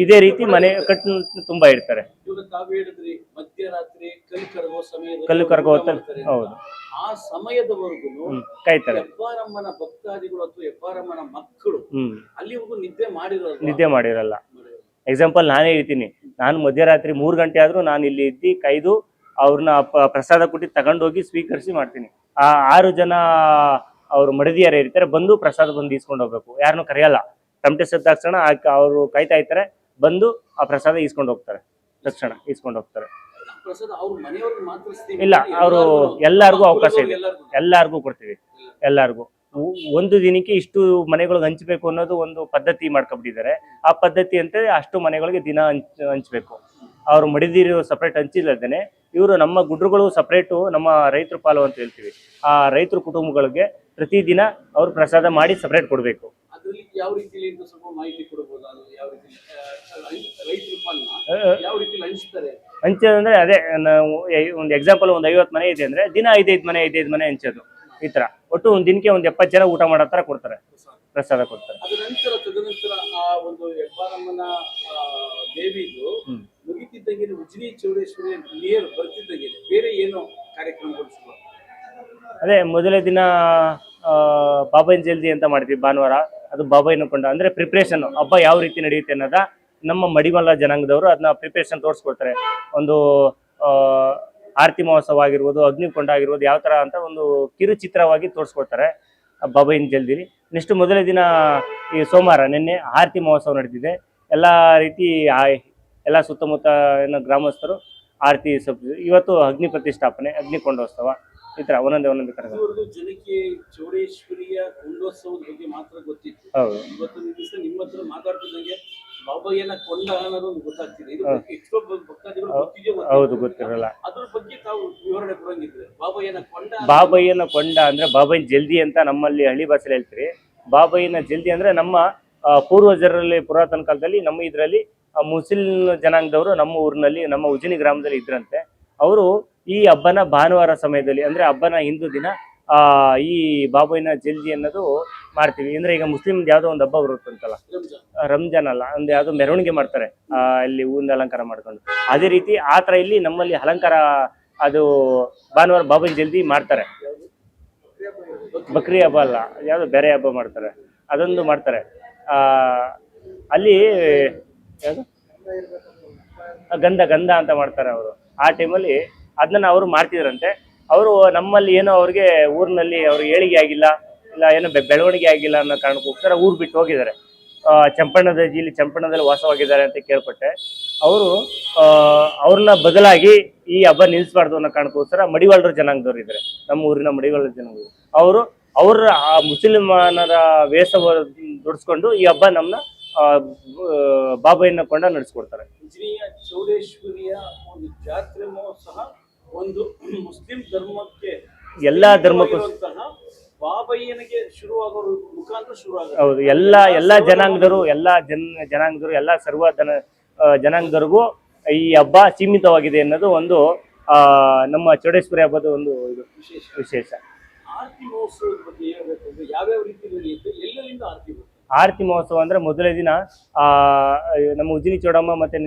ಇದೇ ರೀತಿ ಮನೆ ಕಟ್ಟು ತುಂಬಾ ಇರ್ತಾರೆ. ಇವಾಗ ತಾವು ಹೇಳಿದ್ರಿ ಮಧ್ಯರಾತ್ರಿ ಕಲ್ಲು ಕರಗೋ ಹೊತ್ತಲ್ಲಿ ಹೌದು, ಆ ಸಮಯದವರೆಗೂ ಕಾಯ್ತಾರೆ. ಹೆಬ್ಬಾರಮ್ಮನ ಭಕ್ತಾದಿಗಳು ಅಥವಾ ಹೆಬ್ಬಾರಮ್ಮನ ಮಕ್ಕಳು ಅಲ್ಲಿವರೆಗೂ ನಿದ್ದೆ ಮಾಡಿರಲ್ಲ. ಎಕ್ಸಾಂಪಲ್ ನಾನೇ ಹೇಳ್ತೀನಿ. ನಾನು ಮಧ್ಯರಾತ್ರಿ 3 ಗಂಟೆ ಆದ್ರೂ ನಾನು ಇಲ್ಲಿ ಇದ್ದು ಕಾಯ್ದು ಅವ್ರನ್ನ ಪ್ರಸಾದ ಕೊಟ್ಟು ತಗೊಂಡೋಗಿ ಸ್ವೀಕರಿಸಿ ಮಾಡ್ತೀನಿ. ಆ 6 ಜನ ಅವ್ರು ಮಡದಿಯರು ಇರ್ತಾರೆ, ಬಂದು ಪ್ರಸಾದ ಬಂದು ಈಸ್ಕೊಂಡು ಹೋಗ್ಬೇಕು. ಯಾರನ್ನೂ ಕರೆಯಲ್ಲ. ತಮಟೆ ಸತ್ತ ತಕ್ಷಣ ಅವರು ಕಾಯ್ತಾ ಇರ್ತಾರೆ, ಬಂದು ಆ ಪ್ರಸಾದ ಈಸ್ಕೊಂಡು ಹೋಗ್ತಾರೆ. ತಕ್ಷಣ ಈಸ್ಕೊಂಡು ಹೋಗ್ತಾರೆ. ಇಲ್ಲ, ಅವರು ಎಲ್ಲರಿಗೂ ಅವಕಾಶ ಇದೆ, ಎಲ್ಲರಿಗೂ ಕೊಡ್ತೀವಿ. ಎಲ್ಲರಿಗೂ ಒಂದು ದಿನಕ್ಕೆ ಇಷ್ಟು ಮನೆಗಳಿಗೆ ಹಂಚಬೇಕು ಅನ್ನೋದು ಒಂದು ಪದ್ಧತಿ ಮಾಡ್ಕೊಂಡ್ಬಿಟ್ಟಿದ್ದಾರೆ. ಆ ಪದ್ಧತಿ ಅಂತ ಅಷ್ಟು ಮನೆಗಳಿಗೆ ದಿನ ಹಂಚಬೇಕು. ಅವರು ಮಡಿದಿರೋ ಸಪ್ರೇಟ್ ಹಂಚಿಲ್ಲದೇನೆ ಇವರು ನಮ್ಮ ಗುಡ್ರುಗಳು ಸಪ್ರೇಟು ನಮ್ಮ ರೈತರ ಪಾಲು ಅಂತ ಹೇಳ್ತೀವಿ. ಆ ರೈತರ ಕುಟುಂಬಗಳಿಗೆ ಪ್ರತಿದಿನ ಅವ್ರು ಪ್ರಸಾದ ಮಾಡಿ ಸಪ್ರೇಟ್ ಕೊಡಬೇಕು. ಅದ್ರಲ್ಲಿ ಯಾವ ರೀತಿಯಲ್ಲಿ ಅಂತ ಸ್ವಲ್ಪ ಮಾಹಿತಿ ಕೊಡಬಹುದು? ಅದು ಯಾವ ರೀತಿ ರೈತರ ಪಾಲನ್ನ ಯಾವ ರೀತಿಯಲ್ಲಿ ಹಂಚ್ತಾರೆ? ಹಂಚೋದಂದ್ರೆ ಅದೇ ನಾವು ಒಂದು ಎಕ್ಸಾಂಪಲ್ ಒಂದು 50 ಮನೆ ಇದೆ ಅಂದ್ರೆ ದಿನ 5 ಮನೆ ಹಂಚೋದು. ಈ ತರ ಒಟ್ಟು ಒಂದು ದಿನಕ್ಕೆ ಒಂದು 70 ಜನ ಊಟ ಮಾಡೋ ತರ ಕೊಡ್ತಾರೆ, ಪ್ರಸಾದ ಕೊಡ್ತಾರೆ. ತದನಂತರ ಆ ಒಂದು ಹೆಬ್ಬಾರಮ್ಮನ ದೇವಿದು ಮುಗಿತಿದ್ದಂಗೆ ಉಜ್ನಿ ಚೌಡೇಶ್ವರಿ ನೀರು ಬರ್ತಿದ್ದಂಗೆ ಬೇರೆ ಏನೋ ಕಾರ್ಯಕ್ರಮಗಳು ಶುರು? ಅದೇ ಮೊದಲೇ ದಿನ ಬಾಬಾಯಿನ ಜಲ್ದಿ ಅಂತ ಮಾಡ್ತೀವಿ ಭಾನುವಾರ. ಅದು ಬಾಬಾಯಿನ ಕೊಂಡ ಅಂದ್ರೆ ಪ್ರಿಪ್ರೇಷನ್ ಹಬ್ಬ ಯಾವ ರೀತಿ ನಡೆಯುತ್ತೆ ಅನ್ನೋದ ನಮ್ಮ ಮಡಿಮಲ್ಲ ಜನಾಂಗದವರು ಅದನ್ನ ಪ್ರಿಪ್ರೇಷನ್ ತೋರಿಸ್ಕೊಡ್ತಾರೆ. ಒಂದು ಆರತಿ ಮಹೋತ್ಸವ ಆಗಿರ್ಬೋದು, ಅಗ್ನಿಕೊಂಡ ಆಗಿರ್ಬೋದು, ಯಾವ ತರ ಅಂತ ಒಂದು ಕಿರುಚಿತ್ರವಾಗಿ ತೋರಿಸ್ಕೊಡ್ತಾರೆ ಬಾಬಾಯಿನ ಜಲ್ದಿಲಿ. ನೆಕ್ಸ್ಟ್ ಮೊದಲೇ ದಿನ ಈ ಸೋಮವಾರ ನಿನ್ನೆ ಆರತಿ ಮಹೋತ್ಸವ ನಡೆದಿದೆ. ಎಲ್ಲ ರೀತಿ ಎಲ್ಲ ಸುತ್ತಮುತ್ತ ಗ್ರಾಮಸ್ಥರು ಆರತಿ ಇವತ್ತು ಅಗ್ನಿ ಪ್ರತಿಷ್ಠಾಪನೆ, ಅಗ್ನಿಕೊಂಡೋತ್ಸವ, ಈ ತರ ಒಂದೊಂದೇ ಕಾರ್ಯಕ್ರಮ. ಜನಕ್ಕೆ ಚೌಡೇಶ್ವರಿಯ ಕೊಂಡೋತ್ಸವದ ಬಗ್ಗೆ ಮಾತ್ರ ಗೊತ್ತಿತ್ತು. ಹೌದು, ಇವತ್ತು ದಿವಸ ನಿಮ್ಮ ಹತ್ರ ಮಾತಾಡ್ತಿದ್ದಂಗೆ ಬಾಬಯ್ಯನ ಕೊಂಡ ಅನ್ನೋದು ಗೊತ್ತಾಗ್ತಿದೆ. ಇದು ಎಷ್ಟೋ ಭಕ್ತಾದಿಗಳು ಹೌದು ಗೊತ್ತಿರಲ್ಲ. ಅದ್ರ ಬಗ್ಗೆ ತಾವು ವಿವರಣೆ ಕೊಡಂಗಿದ್ರೆ ಬಾಬಯ್ಯನ ಕೊಂಡ ಅಂದ್ರೆ ಬಾಬಯ್ಯನ ಜಲ್ದಿ ಅಂತ ನಮ್ಮಲ್ಲಿ ಹಳ್ಳಿ ಭಾಷೆಯಲ್ಲಿ ಹೇಳ್ತೀರಿ. ಬಾಬಯ್ಯನ ಜಲ್ದಿ ಅಂದ್ರೆ ನಮ್ಮ ಪೂರ್ವಜರಲ್ಲಿ ಪುರಾತನ ಕಾಲದಲ್ಲಿ ನಮ್ಮ ಇದರಲ್ಲಿ ಮುಸ್ಲಿಂ ಜನಾಂಗದವರು ನಮ್ಮ ಊರಿನಲ್ಲಿ ನಮ್ಮ ಉಜಿನಿ ಗ್ರಾಮದಲ್ಲಿ ಇದ್ರಂತೆ. ಅವರು ಈ ಹಬ್ಬನ ಭಾನುವಾರ ಸಮಯದಲ್ಲಿ ಅಂದ್ರೆ ಹಬ್ಬನ ಹಿಂದೂ ದಿನ ಈ ಬಾಬಯ್ಯನ ಜಲ್ದಿ ಅನ್ನೋದು ಮಾಡ್ತೀವಿ. ಅಂದ್ರೆ ಈಗ ಮುಸ್ಲಿಂ ಯಾವ್ದೋ ಒಂದು ಹಬ್ಬ ಬರುತ್ತಂತಲ್ಲ, ರಂಜಾನ್ ಅಲ್ಲ, ಒಂದು ಯಾವ್ದೋ ಮೆರವಣಿಗೆ ಮಾಡ್ತಾರೆ ಇಲ್ಲಿ ಹೂವಿನ ಅಲಂಕಾರ ಮಾಡ್ಕೊಂಡು. ಅದೇ ರೀತಿ ಆ ತರ ಇಲ್ಲಿ ನಮ್ಮಲ್ಲಿ ಅಲಂಕಾರ ಅದು ಭಾನುವಾರ ಬಾಬಯ್ಯನ ಜಲ್ದಿ ಮಾಡ್ತಾರೆ. ಬಕ್ರಿ ಹಬ್ಬ ಅಲ್ಲ, ಯಾವ್ದೋ ಬೇರೆ ಹಬ್ಬ ಮಾಡ್ತಾರೆ, ಅದೊಂದು ಮಾಡ್ತಾರೆ. ಅಲ್ಲಿ ಯಾವುದು ಗಂಧ ಅಂತ ಮಾಡ್ತಾರೆ ಅವರು. ಆ ಟೈಮಲ್ಲಿ ಅದನ್ನ ಅವರು ಮಾಡ್ತಿದ್ರಂತೆ. ಅವರು ನಮ್ಮಲ್ಲಿ ಏನೋ ಅವ್ರಿಗೆ ಊರಿನಲ್ಲಿ ಅವ್ರಿಗೆ ಏಳಿಗೆ ಆಗಿಲ್ಲ, ಇಲ್ಲ ಏನೋ ಬೆಳವಣಿಗೆ ಆಗಿಲ್ಲ ಅನ್ನೋ ಕಾರಣಕ್ಕೋಸ್ಕರ ಊರು ಬಿಟ್ಟು ಹೋಗಿದ್ದಾರೆ. ಚಂಪಣ್ಣದಲ್ಲಿ ವಾಸವಾಗಿದ್ದಾರೆ ಅಂತ ಕೇಳ್ಪಟ್ಟೆ. ಅವರು ಅವ್ರನ್ನ ಬದಲಾಗಿ ಈ ಹಬ್ಬ ನಿಲ್ಲಿಸಬಾರ್ದು ಅನ್ನೋ ಕಾರಣಕ್ಕೋಸ್ಕರ ಮಡಿವಾಳರ ಜನಾಂಗದವ್ರು ಇದ್ದಾರೆ, ನಮ್ಮ ಊರಿನ ಮಡಿವಾಳರ ಜನಾಂಗದವರು. ಅವ್ರ ಮುಸಲ್ಮಾನರ ವೇಷ ದುಡಿಸ್ಕೊಂಡು ಈ ಹಬ್ಬ ನಮ್ಮನ್ನ ಬಾಬಯ್ಯನ ಕೊಂಡ ನಡೆಸ್ಕೊಡ್ತಾರೆ. ಉಜಿನಿಯ ಚೌಡೇಶ್ವರಿಯ ಒಂದು ಜಾತ್ರೆ ಮಹೋತ್ಸವ ಒಂದು ಮುಸ್ಲಿಂ ಧರ್ಮಕ್ಕೆ ಎಲ್ಲಾ ಧರ್ಮಕ್ಕೂ ಬಾಬಯ್ಯನಿಗೆ ಶುರುವಾಗೋ ಮುಖಾಂತರ ಶುರುವಾಗ. ಹೌದು, ಎಲ್ಲಾ ಜನಾಂಗದವರು ಎಲ್ಲ ಸರ್ವ ಜನಾಂಗದವ್ರಿಗೂ ಈ ಹಬ್ಬ ಸೀಮಿತವಾಗಿದೆ ಅನ್ನೋದು ಒಂದು ನಮ್ಮ ಚೌಡೇಶ್ವರಿ ಹಬ್ಬದ ಒಂದು ಇದು ವಿಶೇಷ. ಆರತಿ ಮಹೋತ್ಸವದ ಬಗ್ಗೆ ಹೇಳ್ಬೇಕಂದ್ರೆ ಯಾವ್ಯಾವ ರೀತಿ ನಡೆಯುತ್ತೆ, ಎಲ್ಲರಿಂದ ಆರತಿ ಬರುತ್ತೆ? ಆರತಿ ಮಹೋತ್ಸವ ಅಂದ್ರೆ ಮೊದಲೇ ದಿನ ನಮ್ಮ ಉಜಿನಿ ಚೌಡಮ್ಮ ಮತ್ತೆ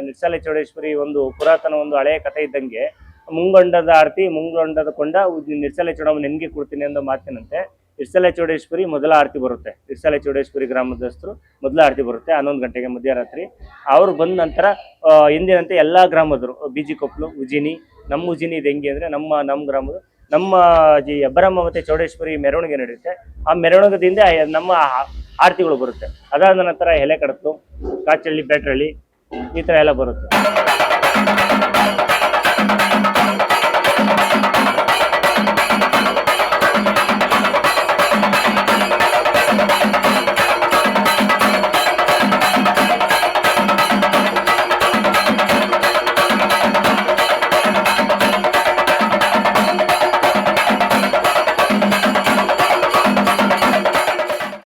ನಿರ್ಸಾಲೆ ಚೌಡೇಶ್ವರಿ ಒಂದು ಪುರಾತನ ಒಂದು ಹಳೆಯ ಕಥೆ ಇದ್ದಂಗೆ ಮುಂಗೊಂಡದ ಆರತಿ, ಮುಂಗೊಂಡದ ಕೊಂಡ ನಿರ್ಸಾಲೆ ಚೌಡಮ್ಮ ನೆನ್ಗೆ ಕೊಡ್ತೀನಿ ಅನ್ನೋ ಮಾತಿನಂತೆ ನಿರ್ಸಾಲೆ ಚೌಡೇಶ್ವರಿ ಮೊದಲ ಆರತಿ ಬರುತ್ತೆ. ನಿರ್ಸಾಲೆ ಚೌಡೇಶ್ವರಿ ಗ್ರಾಮದಸ್ಥರು ಮೊದಲ ಆರತಿ ಬರುತ್ತೆ 11 ಗಂಟೆಗೆ ಮಧ್ಯರಾತ್ರಿ. ಅವರು ಬಂದ ನಂತರ ಎಂದಿನಂತೆ ಎಲ್ಲಾ ಗ್ರಾಮದರು ಬಿಜಿಕೊಪ್ಲು, ಉಜಿನಿ, ನಮ್ಮ ಉಜಿನಿ ಇದು ಹೆಂಗೆ ಅಂದ್ರೆ ನಮ್ಮ ಗ್ರಾಮದ ನಮ್ಮ ಹೆಬ್ಬಾರಮ್ಮ ಮತ್ತೆ ಚೌಡೇಶ್ವರಿ ಮೆರವಣಿಗೆ ನಡೆಯುತ್ತೆ. ಆ ಮೆರವಣಿಗೆದಿಂದ ನಮ್ಮ ಆರತಿಗಳು ಬರುತ್ತೆ. ಅದಾದ ನಂತರ ಎಲೆ ಕಡತು, ಕಾಚಳ್ಳಿ, ಬೇಟ್ರಳ್ಳಿ, ಈ ತರ ಎಲ್ಲ ಬರುತ್ತೆ.